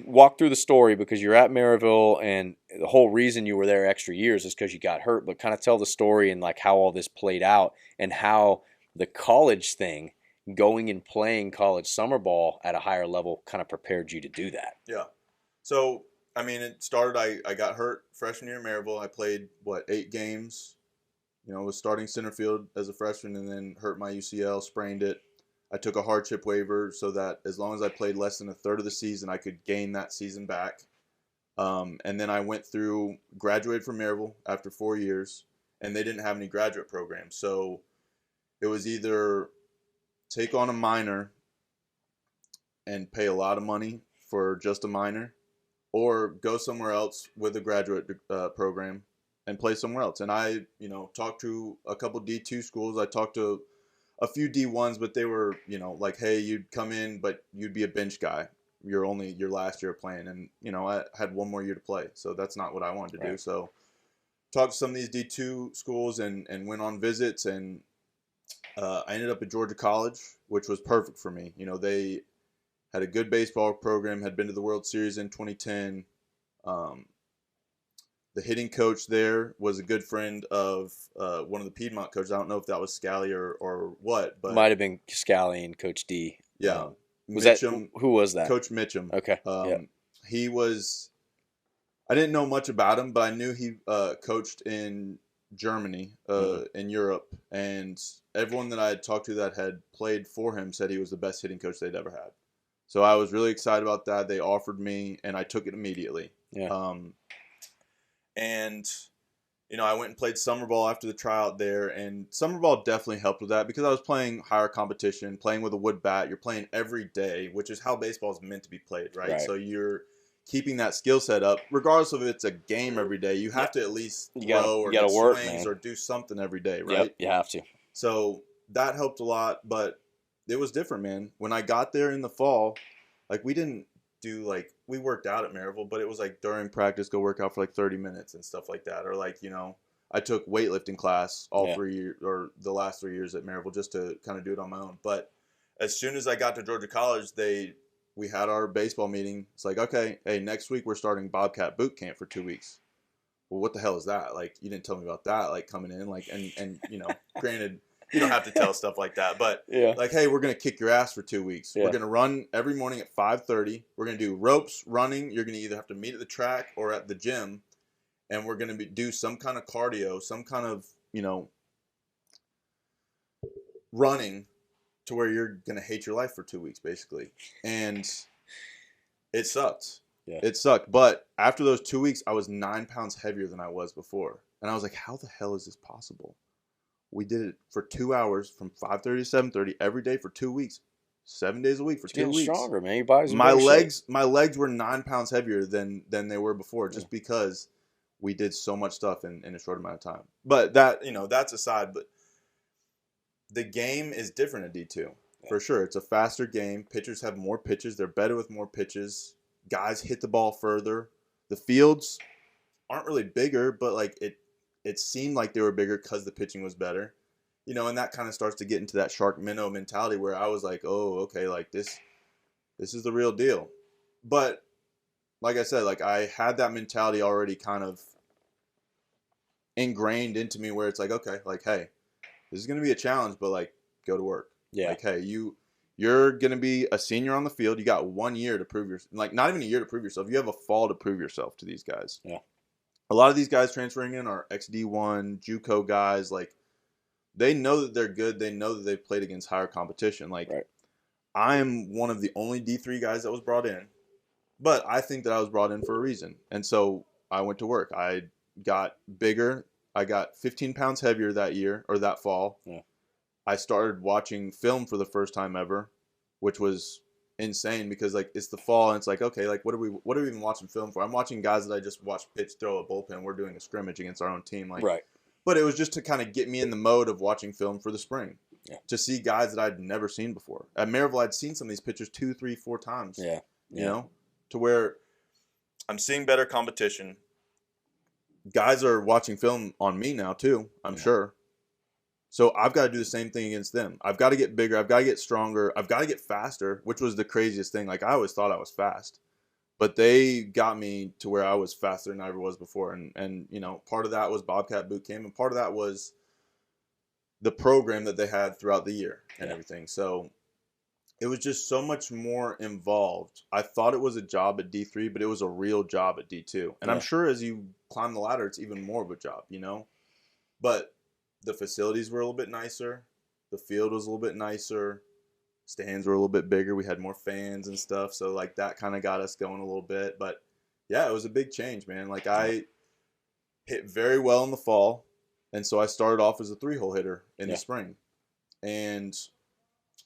walk through the story, because you're at Maryville, and the whole reason you were there extra years is because you got hurt. But kind of tell the story and like how all this played out, and how the college thing, going and playing college summer ball at a higher level, kind of prepared you to do that. Yeah. So, I mean, it started, I got hurt freshman year in Maryville. I played, 8 games? Was starting center field as a freshman, and then hurt my UCL, sprained it. I took a hardship waiver so that as long as I played less than a third of the season, I could gain that season back. And then I graduated from Maryville after 4 years, and they didn't have any graduate programs. So it was either take on a minor and pay a lot of money for just a minor, or go somewhere else with a graduate program and play somewhere else. And I, talked to a couple D2 schools. I talked to a few D1s, but they were, like, hey, you'd come in, but you'd be a bench guy. You're only your last year of playing. And, I had 1 more year to play. So that's not what I wanted to do. So talked to some of these D2 schools and went on visits. And I ended up at Georgia College, which was perfect for me. They had a good baseball program, had been to the World Series in 2010. The hitting coach there was a good friend of one of the Piedmont coaches. I don't know if that was Scally or what, but Might have been Scally and Coach D. yeah, Was Mitchum, who was that? Coach Mitchum. Okay. He was. I didn't know much about him, but I knew he coached in Germany, in Europe, and everyone that I had talked to that had played for him said he was the best hitting coach they'd ever had. So I was really excited about that. They offered me, and I took it immediately. Yeah. And I went and played summer ball after the tryout there, and summer ball definitely helped with that because I was playing higher competition, playing with a wood bat. You're playing every day, which is how baseball is meant to be played, right? So you're keeping that skill set up, regardless of if it's a game every day. You have to at least throw or get work, swings man. or do something every day, right? Yep, you have to. So that helped a lot, but it was different, man. When I got there in the fall, like we didn't do we worked out at Maryville, but it was like during practice, go work out for like 30 minutes and stuff like that. Or I took weightlifting class all 3 years or the last 3 years at Maryville just to kind of do it on my own. But as soon as I got to Georgia College, we had our baseball meeting. It's like, okay, hey, next week we're starting Bobcat boot camp for 2 weeks. Well, what the hell is that? Like, you didn't tell me about that, coming in, and granted, you don't have to tell stuff like that, but hey, we're going to kick your ass for 2 weeks. We're going to run every morning at 5:30. We're going to do ropes, running. You're going to either have to meet at the track or at the gym, and we're going to do some kind of cardio, some kind of, running to where you're going to hate your life for 2 weeks, basically. And it sucked. Yeah. It sucked. But after those 2 weeks, I was 9 pounds heavier than I was before. And I was like, how the hell is this possible? We did it for 2 hours from 5:30 to 7:30 every day for 2 weeks, 7 days a week for 2 weeks. Stronger, man. Your body's my legs were 9 pounds heavier than they were before, just because we did so much stuff in a short amount of time. But that, that's aside. But the game is different at D2 for sure. It's a faster game. Pitchers have more pitches. They're better with more pitches. Guys hit the ball further. The fields aren't really bigger, but it seemed like they were bigger because the pitching was better. And that kind of starts to get into that shark minnow mentality where I was like, oh, okay, this is the real deal. But like I said, I had that mentality already kind of ingrained into me where it's like, okay, hey, this is going to be a challenge, but go to work. Yeah. Hey, you're going to be a senior on the field. You got 1 year to prove yourself. Not even a year to prove yourself. You have a fall to prove yourself to these guys. Yeah. A lot of these guys transferring in are XD1, JUCO guys. They know that they're good. They know that they've played against higher competition. I'm one of the only D3 guys that was brought in, but I think that I was brought in for a reason. And so I went to work. I got bigger. I got 15 pounds heavier that year or that fall. Yeah. I started watching film for the first time ever, which was insane because it's the fall and it's okay, what are we even watching film for? I'm watching guys that I just watched pitch throw a bullpen. We're doing a scrimmage against our own team. Right. But it was just to kind of get me in the mode of watching film for the spring. Yeah. To see guys that I'd never seen before. At Maryville, I'd seen some of these pitchers 2, 3, 4 times. Yeah. To where I'm seeing better competition. Guys are watching film on me now too, I'm sure. So I've got to do the same thing against them. I've got to get bigger. I've got to get stronger. I've got to get faster, which was the craziest thing. I always thought I was fast. But they got me to where I was faster than I ever was before. And part of that was Bobcat Boot Camp, and part of that was the program that they had throughout the year and everything. So it was just so much more involved. I thought it was a job at D3, but it was a real job at D2. And I'm sure as you climb the ladder, it's even more of a job, But the facilities were a little bit nicer. The field was a little bit nicer. Stands were a little bit bigger. We had more fans and stuff. So, that kind of got us going a little bit. But, yeah, it was a big change, man. I hit very well in the fall. And so I started off as a 3-hole hitter in the spring. And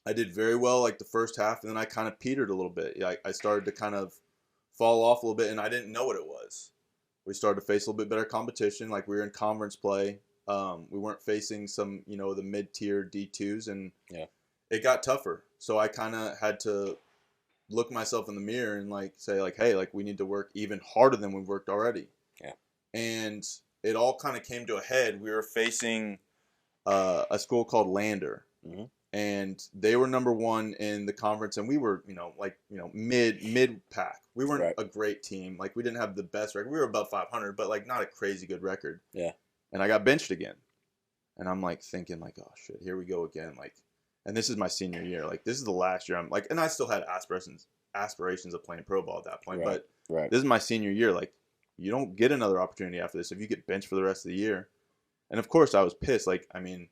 I did very well, the first half. And then I kind of petered a little bit. I started to kind of fall off a little bit. And I didn't know what it was. We started to face a little bit better competition. We were in conference play. We weren't facing some, the mid-tier D2s, and it got tougher. So I kind of had to look myself in the mirror and say hey, we need to work even harder than we've worked already. Yeah. And it all kind of came to a head. We were facing a school called Lander, and they were number one in the conference, and we were, mid pack. We weren't a great team. Like, we didn't have the best record. We were above 500, but like not a crazy good record. Yeah. And I got benched again, and I'm like thinking like, oh shit, here we go again. Like, and this is my senior year. Like, this is the last year. I'm like, and I still had aspirations of playing pro ball at that point, but this is my senior year. Like, you don't get another opportunity after this if you get benched for the rest of the year. And of course, I was pissed. Like, I mean,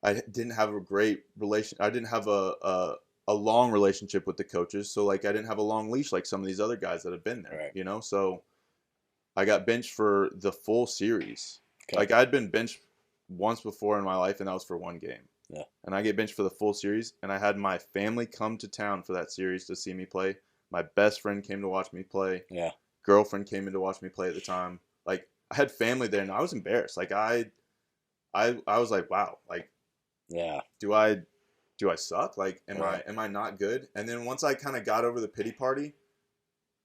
I didn't have a great relation. I didn't have a long relationship with the coaches. So, like, I didn't have a long leash like some of these other guys that have been there, you know? So, I got benched for the full series. Okay. Like, I'd been benched once before in my life, and that was for one game. Yeah. And I get benched for the full series, and I had my family come to town for that series to see me play. My best friend came to watch me play. Yeah. Girlfriend came in to watch me play at the time. Like, I had family there, and I was embarrassed. Like, I was like, wow, like, yeah, do I suck? Like, am I not good? And then once I kind of got over the pity party,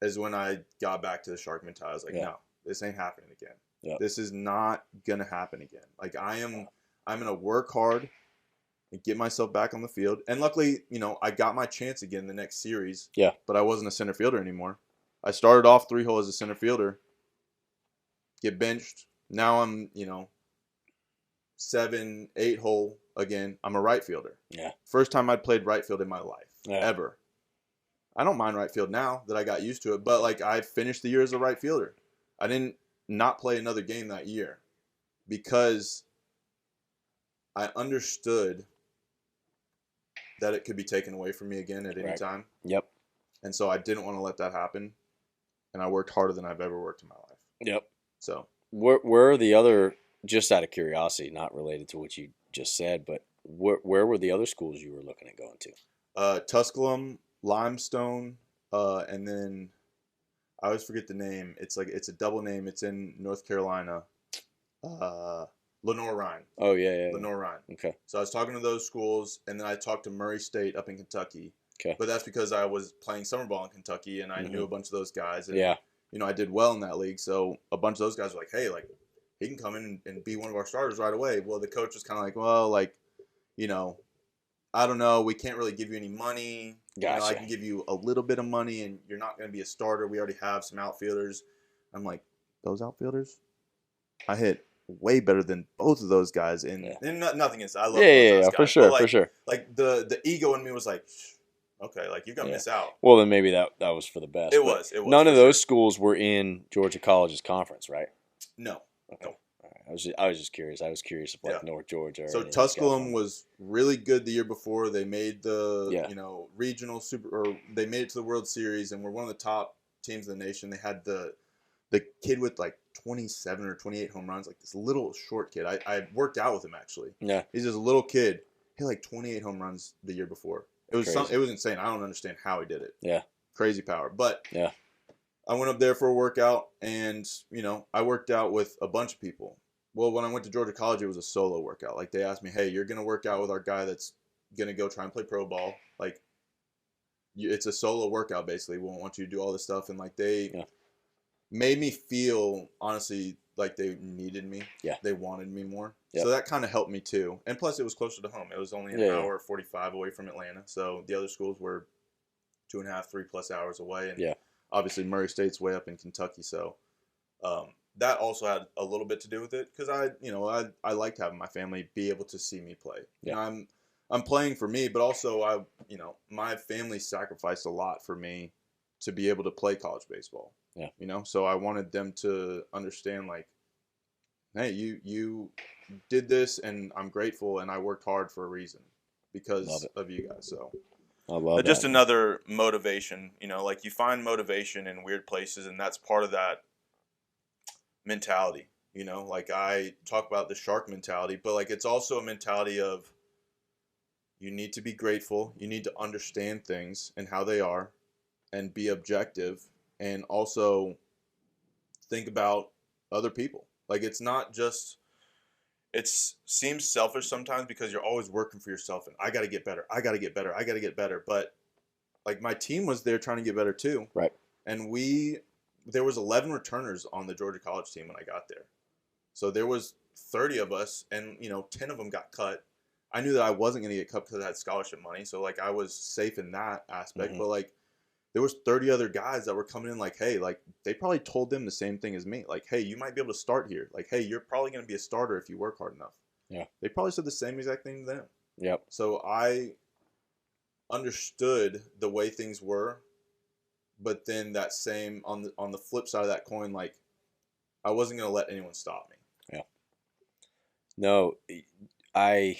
is when I got back to the shark mentality. I was like, no, this ain't happening again. Yep. This is not gonna happen again. Like, I'm gonna work hard and get myself back on the field. And luckily, I got my chance again in the next series. Yeah. But I wasn't a center fielder anymore. I started off 3-hole as a center fielder. Get benched. Now I'm, 7, 8-hole again. I'm a right fielder. Yeah. First time I'd played right field in my life. Ever. I don't mind right field now that I got used to it. But, like, I finished the year as a right fielder. I didn't not play another game that year because I understood that it could be taken away from me again at any time. Yep. And so I didn't want to let that happen. And I worked harder than I've ever worked in my life. Yep. So where are the other, just out of curiosity, not related to what you just said, but where were the other schools you were looking at going to? Tusculum, Limestone, and then I always forget the name. It's a double name. It's in North Carolina. Lenore-Rhine. Oh, yeah. Lenore-Rhine. Okay. So I was talking to those schools, and then I talked to Murray State up in Kentucky. Okay. But that's because I was playing summer ball in Kentucky, and I knew a bunch of those guys. And, yeah. I did well in that league. So a bunch of those guys were like, hey, like, he can come in and be one of our starters right away. Well, the coach was kind of like, well, like, I don't know. We can't really give you any money. Gotcha. I can give you a little bit of money, and you're not going to be a starter. We already have some outfielders. I'm like, those outfielders? I hit way better than both of those guys. And nothing is. I love those guys. For sure, for sure. Like, the ego in me was like, okay, like, you're going to miss out. Well, then maybe that was for the best. It was. None of those schools were in Georgia College's conference, right? No. Okay. No. I was just curious. I was curious if, like, North Georgia. So Tusculum was really good the year before. They made the regional they made it to the World Series and were one of the top teams in the nation. They had the kid with like 27 or 28 home runs, like this little short kid. I worked out with him actually. Yeah. He's just a little kid. He had like 28 home runs the year before. It was it was insane. I don't understand how he did it. Yeah. Crazy power. But yeah. I went up there for a workout, and I worked out with a bunch of people. Well, when I went to Georgia College, it was a solo workout. Like, they asked me, hey, you're going to work out with our guy that's going to go try and play pro ball. Like, it's a solo workout, basically. We won't want you to do all this stuff. And, like, they made me feel, honestly, like they needed me. Yeah. They wanted me more. Yep. So that kind of helped me, too. And plus, it was closer to home. It was only an hour 45 away from Atlanta. So the other schools were 2.5, 3+ hours away. And obviously, Murray State's way up in Kentucky. So, that also had a little bit to do with it because I liked having my family be able to see me play. Yeah. I'm playing for me, but also my family sacrificed a lot for me to be able to play college baseball. Yeah. So I wanted them to understand, like, hey, you did this, and I'm grateful, and I worked hard for a reason because of you guys. So I love just that. Another motivation. Like, you find motivation in weird places, and that's part of that mentality. Like, I talk about the shark mentality, but, like, it's also a mentality of you need to be grateful, you need to understand things and how they are, and be objective, and also think about other people. Like, it's not just, it seems selfish sometimes because you're always working for yourself, and I got to get better, but, like, my team was there trying to get better too. Right. And there was 11 returners on the Georgia College team when I got there. So there was 30 of us, and 10 of them got cut. I knew that I wasn't going to get cut because I had scholarship money. So, like, I was safe in that aspect. Mm-hmm. But, like, there was 30 other guys that were coming in like, hey, like, they probably told them the same thing as me. Like, hey, you might be able to start here. Like, hey, you're probably going to be a starter if you work hard enough. Yeah. They probably said the same exact thing to them. Yep. So I understood the way things were, but then that same on the flip side of that coin, like, I wasn't going to let anyone stop me. Yeah. No, I'm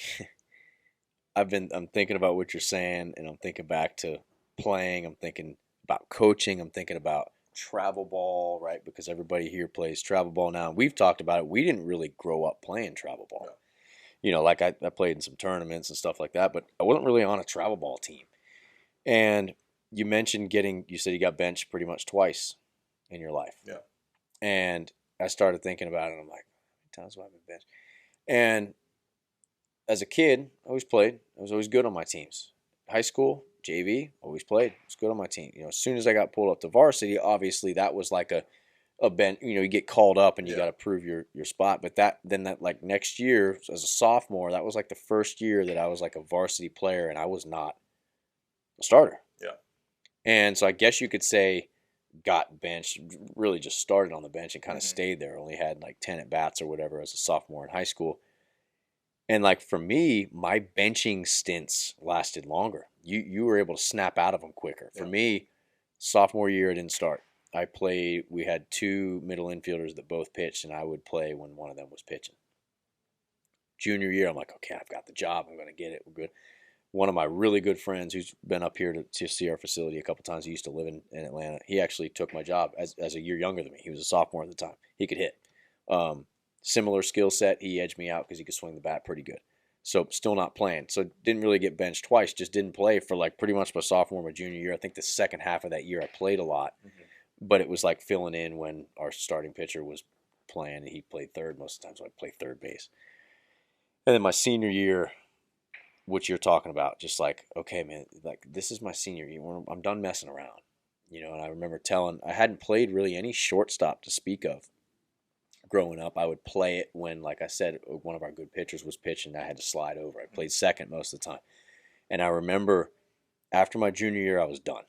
thinking about what you're saying, and I'm thinking back to playing. I'm thinking about coaching. I'm thinking about travel ball, right? Because everybody here plays travel ball now. We've talked about it. We didn't really grow up playing travel ball. No. You know, like I played in some tournaments and stuff like that, but I wasn't really on a travel ball team. And you mentioned you said you got benched pretty much twice in your life. Yeah. And I started thinking about it, and I'm like, how many times have I been benched? And as a kid, I always played. I was always good on my teams. High school, JV, always played. I was good on my team. You know, as soon as I got pulled up to varsity, obviously that was like a bench. You know, you get called up and you got to prove your spot. But that like next year as a sophomore, that was like the first year that I was like a varsity player, and I was not a starter. Yeah. And so I guess you could say got benched, really just started on the bench and kind of stayed there. Only had like 10 at bats or whatever as a sophomore in high school. And like for me, my benching stints lasted longer. You were able to snap out of them quicker. For me, sophomore year I didn't start. We had two middle infielders that both pitched, and I would play when one of them was pitching. Junior year, I'm like, okay, I've got the job. I'm going to get it. We're good. One of my really good friends who's been up here to see our facility a couple times, he used to live in Atlanta. He actually took my job as a year younger than me. He was a sophomore at the time. He could hit. Similar skill set. He edged me out because he could swing the bat pretty good. So still not playing. So didn't really get benched twice. Just didn't play for like pretty much my sophomore, my junior year. I think the second half of that year I played a lot. But it was like filling in when our starting pitcher was playing, and he played third most of the time, so I'd play third base. And then my senior year, which you're talking about, just like, okay, man, like this is my senior year. I'm done messing around, you know. And I remember I hadn't played really any shortstop to speak of growing up. I would play it when, like I said, one of our good pitchers was pitching. I had to slide over. I played second most of the time. And I remember after my junior year, I was done.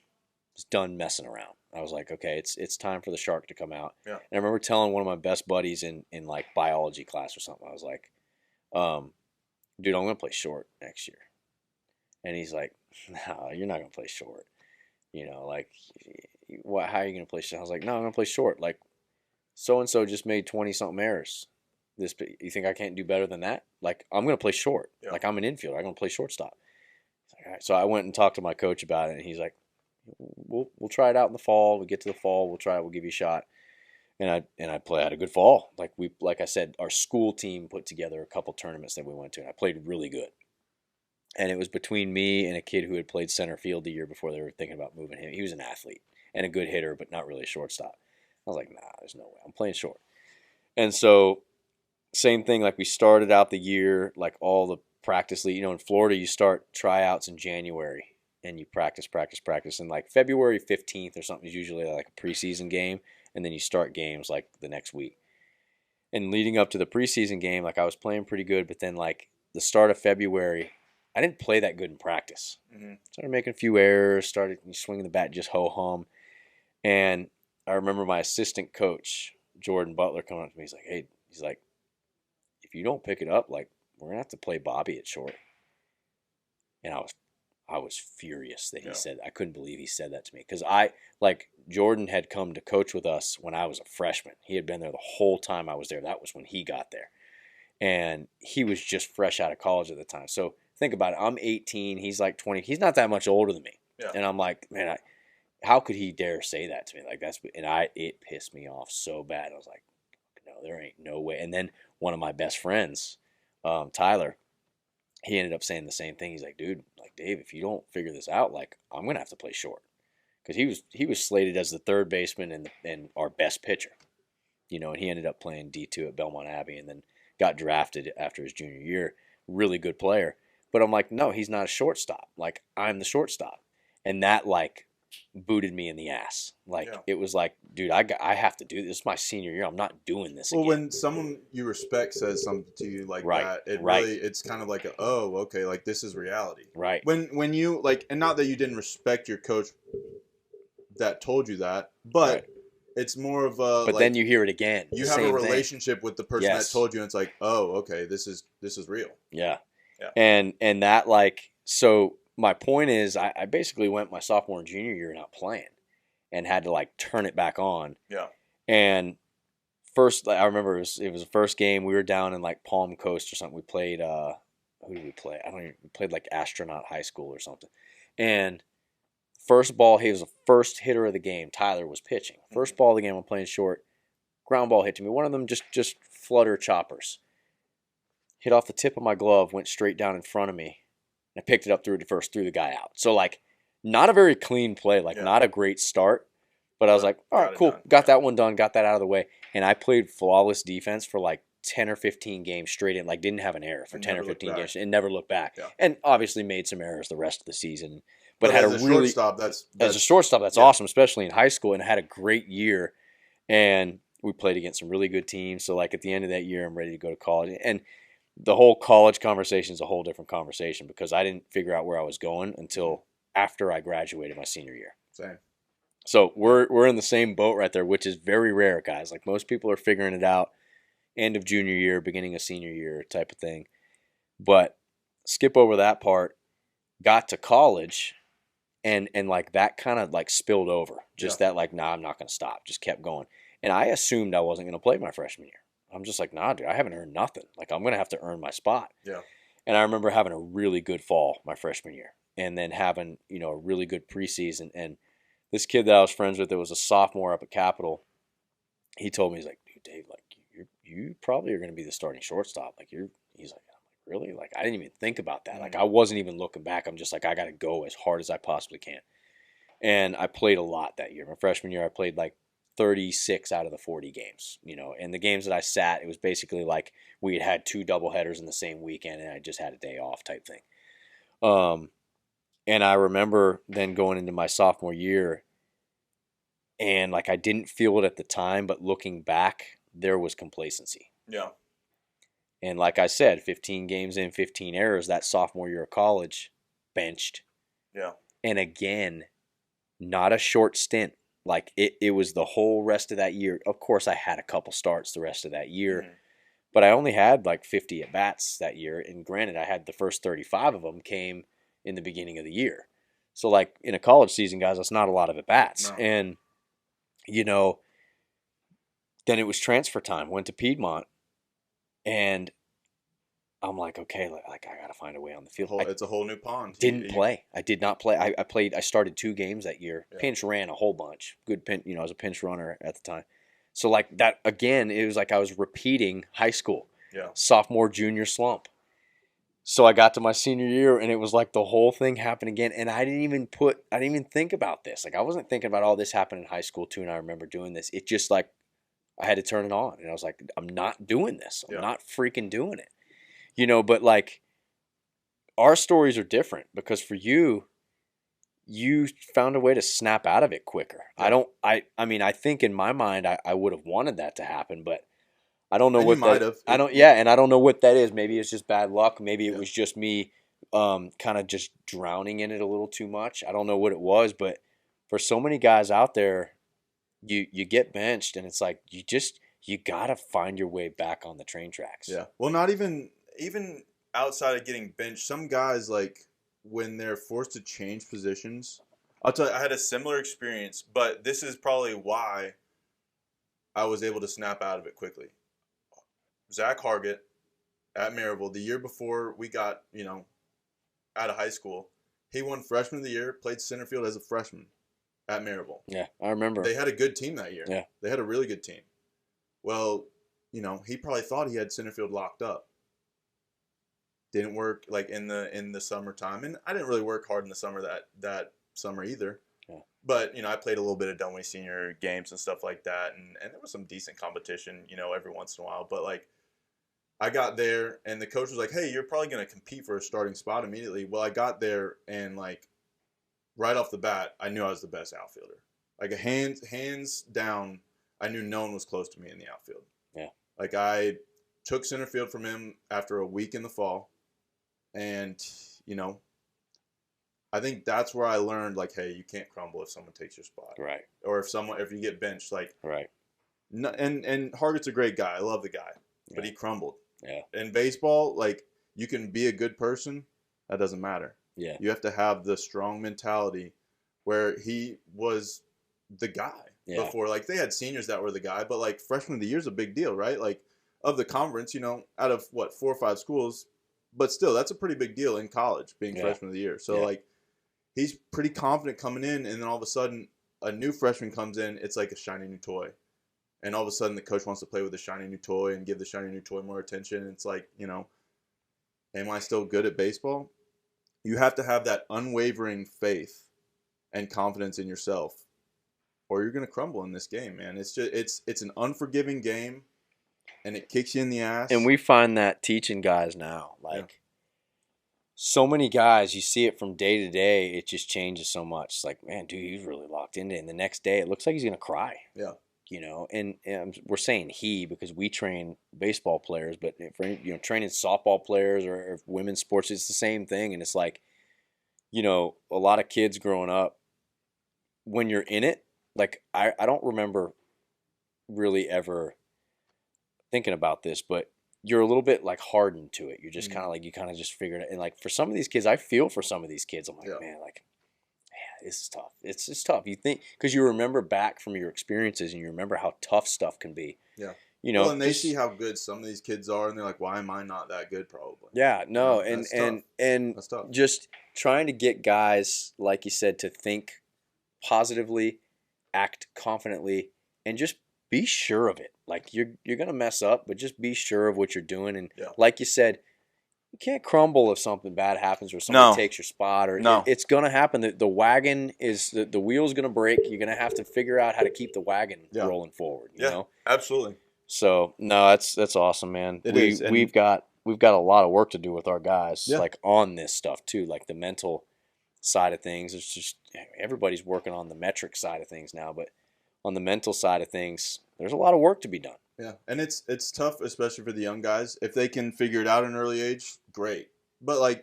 Done messing around. I was like, okay, it's time for the shark to come out. Yeah. And I remember telling one of my best buddies in like biology class or something, I was like, dude, I'm going to play short next year. And he's like, no, you're not going to play short. You know, like, how are you going to play short? I was like, no, I'm going to play short. Like, so-and-so just made 20-something errors. You think I can't do better than that? Like, I'm going to play short. Yeah. Like, I'm an infielder. I'm going to play shortstop. Like, all right. So I went and talked to my coach about it, and he's like, we'll try it out in the fall. We get to the fall, we'll try it. We'll give you a shot. And I had a good fall. Like I said, our school team put together a couple tournaments that we went to, and I played really good. And it was between me and a kid who had played center field the year before. They were thinking about moving him. He was an athlete and a good hitter, but not really a shortstop. I was like, nah, there's no way. I'm playing short. And so, same thing. Like we started out the year, like all the practice league. You know, in Florida, you start tryouts in January. And you practice. And like February 15th or something is usually like a preseason game. And then you start games like the next week. And leading up to the preseason game, like I was playing pretty good. But then like the start of February, I didn't play that good in practice. Started making a few errors. Started swinging the bat just ho-hum. And I remember my assistant coach, Jordan Butler, coming up to me. He's like, hey, if you don't pick it up, like we're going to have to play Bobby at short. And I was furious that he said. I couldn't believe he said that to me because Jordan had come to coach with us when I was a freshman. He had been there the whole time I was there. That was when he got there, and he was just fresh out of college at the time. So think about it. I'm 18. He's like 20. He's not that much older than me. Yeah. And I'm like, man, how could he dare say that to me? Like it pissed me off so bad. I was like, no, there ain't no way. And then one of my best friends, Tyler, he ended up saying the same thing. He's like, dude, like Dave, if you don't figure this out, like I'm gonna have to play short, because he was slated as the third baseman and our best pitcher, you know, and he ended up playing D2 at Belmont Abbey and then got drafted after his junior year. Really good player, but I'm like, no, he's not a shortstop. Like I'm the shortstop, and that like booted me in the ass. Like, Yeah. it was like, dude, I have to do this. This is my senior year. I'm not doing this Well, again. when someone you respect says something to you like Right, that, it right. really, it's kind of like, oh, okay, like this is reality. Right. When you like, and not that you didn't respect your coach that told you that, but Right. it's more of a But like then you hear it again. you the have a same thing. relationship with the person Yes. that told you, and it's like, oh, okay, this is real. Yeah. Yeah. And that, like, so my point is, I basically went my sophomore and junior year not playing, and had to like turn it back on. Yeah. And first, I remember it was the first game. We were down in like Palm Coast or something. We played who did we play? I don't even. We played like Astronaut High School or something. And first ball, he was the first hitter of the game. Tyler was pitching. First ball of the game, I'm playing short. Ground ball hit to me. One of them just flutter choppers. Hit off the tip of my glove, went straight down in front of me. And I picked it up through the guy out. So, like, not a very clean play, like, not a great start. But I was like, all right, cool. Got that one done, got that out of the way. And I played flawless defense for like 10 or 15 games straight in, like, didn't have an error for 10 or 15 games and never looked back. Yeah. And obviously made some errors the rest of the season. But had as a really, shortstop, as a shortstop, that's awesome, especially in high school, and had a great year. And we played against some really good teams. So, like, at the end of that year, I'm ready to go to college. And the whole college conversation is a whole different conversation because I didn't figure out where I was going until after I graduated my senior year. Same. So we're in the same boat right there, which is very rare, guys. Like, most people are figuring it out end of junior year, beginning of senior year type of thing. But skip over that part, got to college, and like that kind of like spilled over. Just that, like, nah, I'm not going to stop. Just kept going. And I assumed I wasn't going to play my freshman year. I'm just like, nah, dude, I haven't earned nothing. Like, I'm going to have to earn my spot. Yeah. And I remember having a really good fall my freshman year, and then having, a really good preseason. And this kid that I was friends with that was a sophomore up at Capitol, he told me, he's like, dude, Dave, like, you probably are going to be the starting shortstop. Like, he's like, really? Like, I didn't even think about that. Like, I wasn't even looking back. I'm just like, I got to go as hard as I possibly can. And I played a lot that year. My freshman year, I played like 36 out of the 40 games, and the games that I sat, it was basically like we had 2 doubleheaders in the same weekend and I just had a day off type thing. And I remember then going into my sophomore year, and like, I didn't feel it at the time, but looking back, there was complacency. Yeah. And like I said, 15 games in, 15 errors, that sophomore year of college, benched. Yeah. And again, not a short stint. Like, it was the whole rest of that year. Of course, I had a couple starts the rest of that year, but I only had like 50 at-bats that year. And granted, I had the first 35 of them came in the beginning of the year. So, like, in a college season, guys, that's not a lot of at-bats. No. And, then it was transfer time. Went to Piedmont, and I'm like, okay, like I got to find a way on the field. It's a whole new pond. Didn't play. I did not play. I started 2 games that year. Yeah. Pinch ran a whole bunch. Good pinch, I was a pinch runner at the time. So, like, that, again, it was like I was repeating high school. Yeah. Sophomore, junior slump. So I got to my senior year, and it was like the whole thing happened again. And I didn't even think about this. Like, I wasn't thinking about all this happened in high school too, and I remember doing this. It just, like, I had to turn it on, and I was like, I'm not doing this. I'm not freaking doing it. But like, our stories are different because for you found a way to snap out of it quicker. Yeah. I think in my mind I would have wanted that to happen, but I don't know what that. And I don't know what that is. Maybe it's just bad luck. Maybe it was just me kind of just drowning in it a little too much. I don't know what it was, but for so many guys out there, you get benched, and it's like you gotta find your way back on the train tracks. Yeah. Well, not even outside of getting benched, some guys, like, when they're forced to change positions, I'll tell you, I had a similar experience, but this is probably why I was able to snap out of it quickly. Zach Hargett at Maryville, the year before we got, out of high school, he won Freshman of the Year, played center field as a freshman at Maryville. Yeah, I remember. They had a good team that year. Yeah. They had a really good team. Well, he probably thought he had center field locked up. Didn't work, like, in the summertime, and I didn't really work hard in the summer that summer either. Yeah. But I played a little bit of Dunway senior games and stuff like that, and there was some decent competition, every once in a while. But, like, I got there, and the coach was like, "Hey, you're probably going to compete for a starting spot immediately." Well, I got there, and, like, right off the bat, I knew I was the best outfielder. Like hands down, I knew no one was close to me in the outfield. Yeah. Like I took center field from him after a week in the fall, and I think that's where I learned, like, hey, you can't crumble if someone takes your spot, Right. or if you get benched, like, right. No, and Hargett's a great guy. I love the guy, but Yeah. he crumbled. Yeah. In baseball, like, you can be a good person, that doesn't matter. Yeah. You have to have the strong mentality where he was the guy before. Like, they had seniors that were the guy, but, like, freshman of the year is a big deal, right? Like, of the conference, out of, 4 or 5 schools, but still, that's a pretty big deal in college, being freshman of the year. So, like, he's pretty confident coming in, and then all of a sudden, a new freshman comes in, it's like a shiny new toy. And all of a sudden, the coach wants to play with the shiny new toy and give the shiny new toy more attention. And it's like, am I still good at baseball? You have to have that unwavering faith and confidence in yourself, or you're going to crumble in this game, man. It's just it's an unforgiving game, and it kicks you in the ass. And we find that teaching guys now, like so many guys, you see it from day to day. It just changes so much. It's like, man, dude, he's really locked into it. And the next day, it looks like he's going to cry. Yeah. And we're saying he because we train baseball players, but for training softball players or women's sports, it's the same thing. And it's like, a lot of kids growing up, when you're in it, like I don't remember really ever thinking about this, but you're a little bit like hardened to it. You're just kind of like, you kind of just figured it. And like for some of these kids, I feel for some of these kids. I'm like, man, like, this is tough. It's just tough. You think, because you remember back from your experiences and you remember how tough stuff can be. Yeah. Well, and they see how good some of these kids are, and they're like, why am I not that good, probably? Yeah, no. That's and that's tough. Just trying to get guys, like you said, to think positively, act confidently, and just be sure of it. Like you're going to mess up, but just be sure of what you're doing. And like you said, you can't crumble if something bad happens or somebody takes your spot. Or it's going to happen. The wagon is the wheel's going to break. You're going to have to figure out how to keep the wagon rolling forward. You know? Absolutely. So no, that's awesome, man. We've got a lot of work to do with our guys, like on this stuff too, like the mental side of things. It's just everybody's working on the metric side of things now, but on the mental side of things, there's a lot of work to be done. Yeah, and it's tough, especially for the young guys. If they can figure it out at an early age, great. But, like,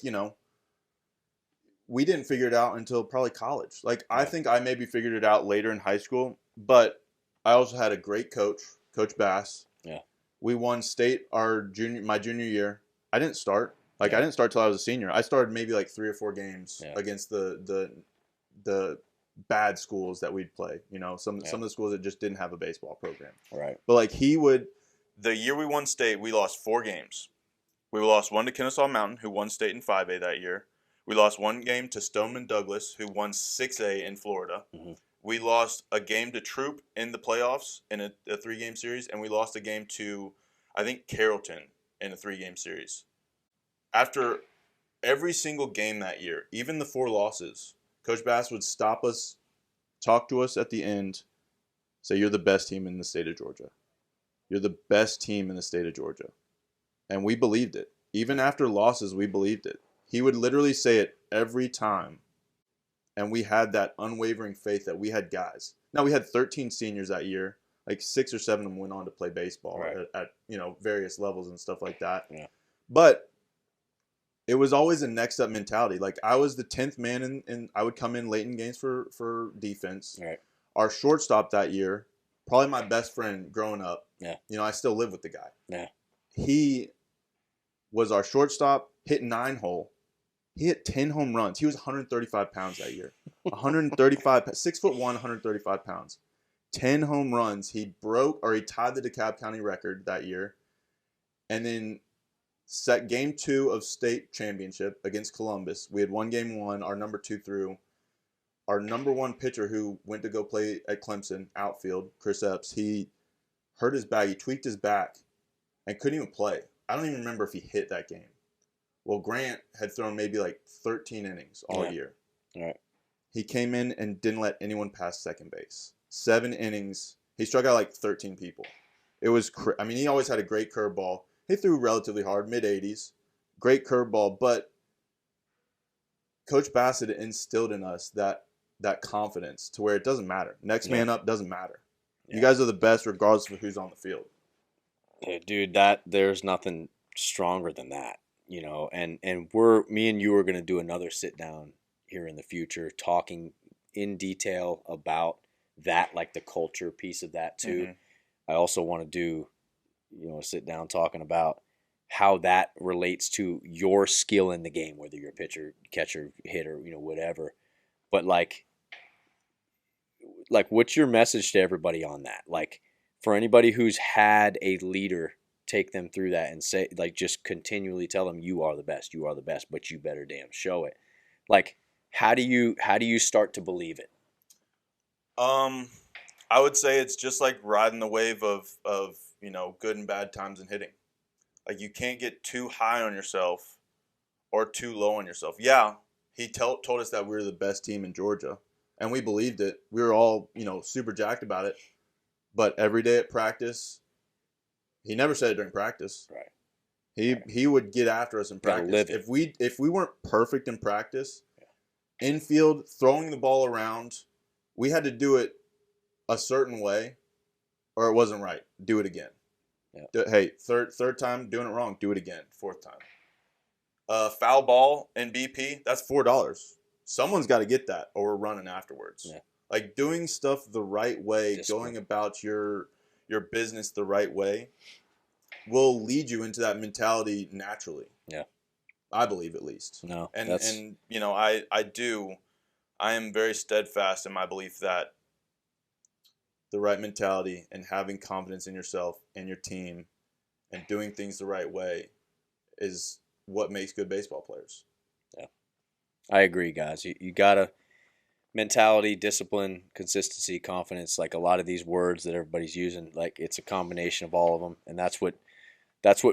we didn't figure it out until probably college. Like, I think I maybe figured it out later in high school, but I also had a great coach, Coach Bass. Yeah. We won state my junior year. I didn't start. Like, I didn't start till I was a senior. I started maybe like 3 or 4 games against the bad schools that we'd play. Some of the schools that just didn't have a baseball program. Right. But like the year we won state, we lost 4 games. We lost 1 to Kennesaw Mountain, who won state in 5A that year. We lost 1 game to Stoneman Douglas, who won 6A in Florida. Mm-hmm. We lost a game to Troop in the playoffs in a 3-game series, and we lost a game to, I think, Carrollton in a 3-game series. After every single game that year, even the 4 losses, Coach Bass would stop us, talk to us at the end, say, you're the best team in the state of Georgia. You're the best team in the state of Georgia. And we believed it. Even after losses, we believed it. He would literally say it every time. And we had that unwavering faith that we had guys. Now, we had 13 seniors that year. Like 6 or 7 of them went on to play baseball at various levels and stuff like that. Yeah. But it was always a next up mentality. Like, I was the 10th man, and I would come in late in games for defense. Right. Our shortstop that year, probably my best friend growing up. Yeah. I still live with the guy. Yeah. He was our shortstop, hit 9-hole. He hit 10 home runs. He was 135 pounds that year. 135, 6'1", 135 pounds. 10 home runs. He tied the DeKalb County record that year. And then set game 2 of state championship against Columbus. We had won game 1. Our number 2 threw. Our number 1 pitcher, who went to go play at Clemson, outfield, Chris Epps, he hurt his back. He tweaked his back and couldn't even play. I don't even remember if he hit that game. Well, Grant had thrown maybe like 13 innings all year. Right. He came in and didn't let anyone pass second base. 7 innings. He struck out like 13 people. It was he always had a great curveball. He threw relatively hard, mid-80s. Great curveball, but Coach Bassett instilled in us that confidence to where it doesn't matter. Next man up doesn't matter. You guys are the best regardless of who's on the field. Yeah, dude, there's nothing stronger than that, you know. And me and you are going to do another sit down here in the future, talking in detail about that, like the culture piece of that too. Mm-hmm. I also want to do, you know, sit down talking about how that relates to your skill in the game, whether you're a pitcher, catcher, hitter, you know, whatever. But like what's your message to everybody on that? Like, for anybody who's had a leader take them through that and say, like, just continually tell them you are the best, but you better damn show it. Like, how do you start to believe it? I would say it's just like riding the wave of you know, good and bad times in hitting. Like, you can't get too high on yourself or too low on yourself. Yeah, he told us that we were the best team in Georgia, and we believed it. We were all, you know, super jacked about it. But every day at practice, he never said it during practice. Right. He would get after us in practice. If we weren't perfect in practice, infield, throwing the ball around, we had to do it a certain way, or it wasn't right. Do it again. Yeah. Hey, third time doing it wrong. Do it again. Fourth time. Foul ball in BP, that's $4. Someone's got to get that, or we're running afterwards. Yeah. Like, doing stuff the right way, Discipline. going about your business the right way, will lead you into that mentality naturally. Yeah, I believe, at least. No, and you know, I am very steadfast in my belief that the right mentality and having confidence in yourself and your team and doing things the right way is what makes good baseball players. Yeah, I agree, guys. You gotta mentality, discipline, consistency, confidence. Like, a lot of these words that everybody's using, like, it's a combination of all of them, and that's what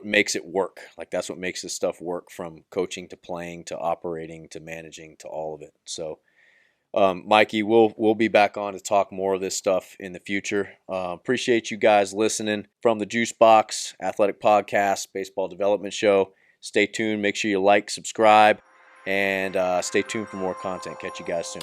makes it work. Like, that's what makes this stuff work, from coaching to playing to operating to managing to all of it. So, Mikey, we'll be back on to talk more of this stuff in the future. Appreciate you guys listening from the Juice Box Athletic Podcast, Baseball Development Show. Stay tuned. Make sure you like, subscribe, and stay tuned for more content. Catch you guys soon.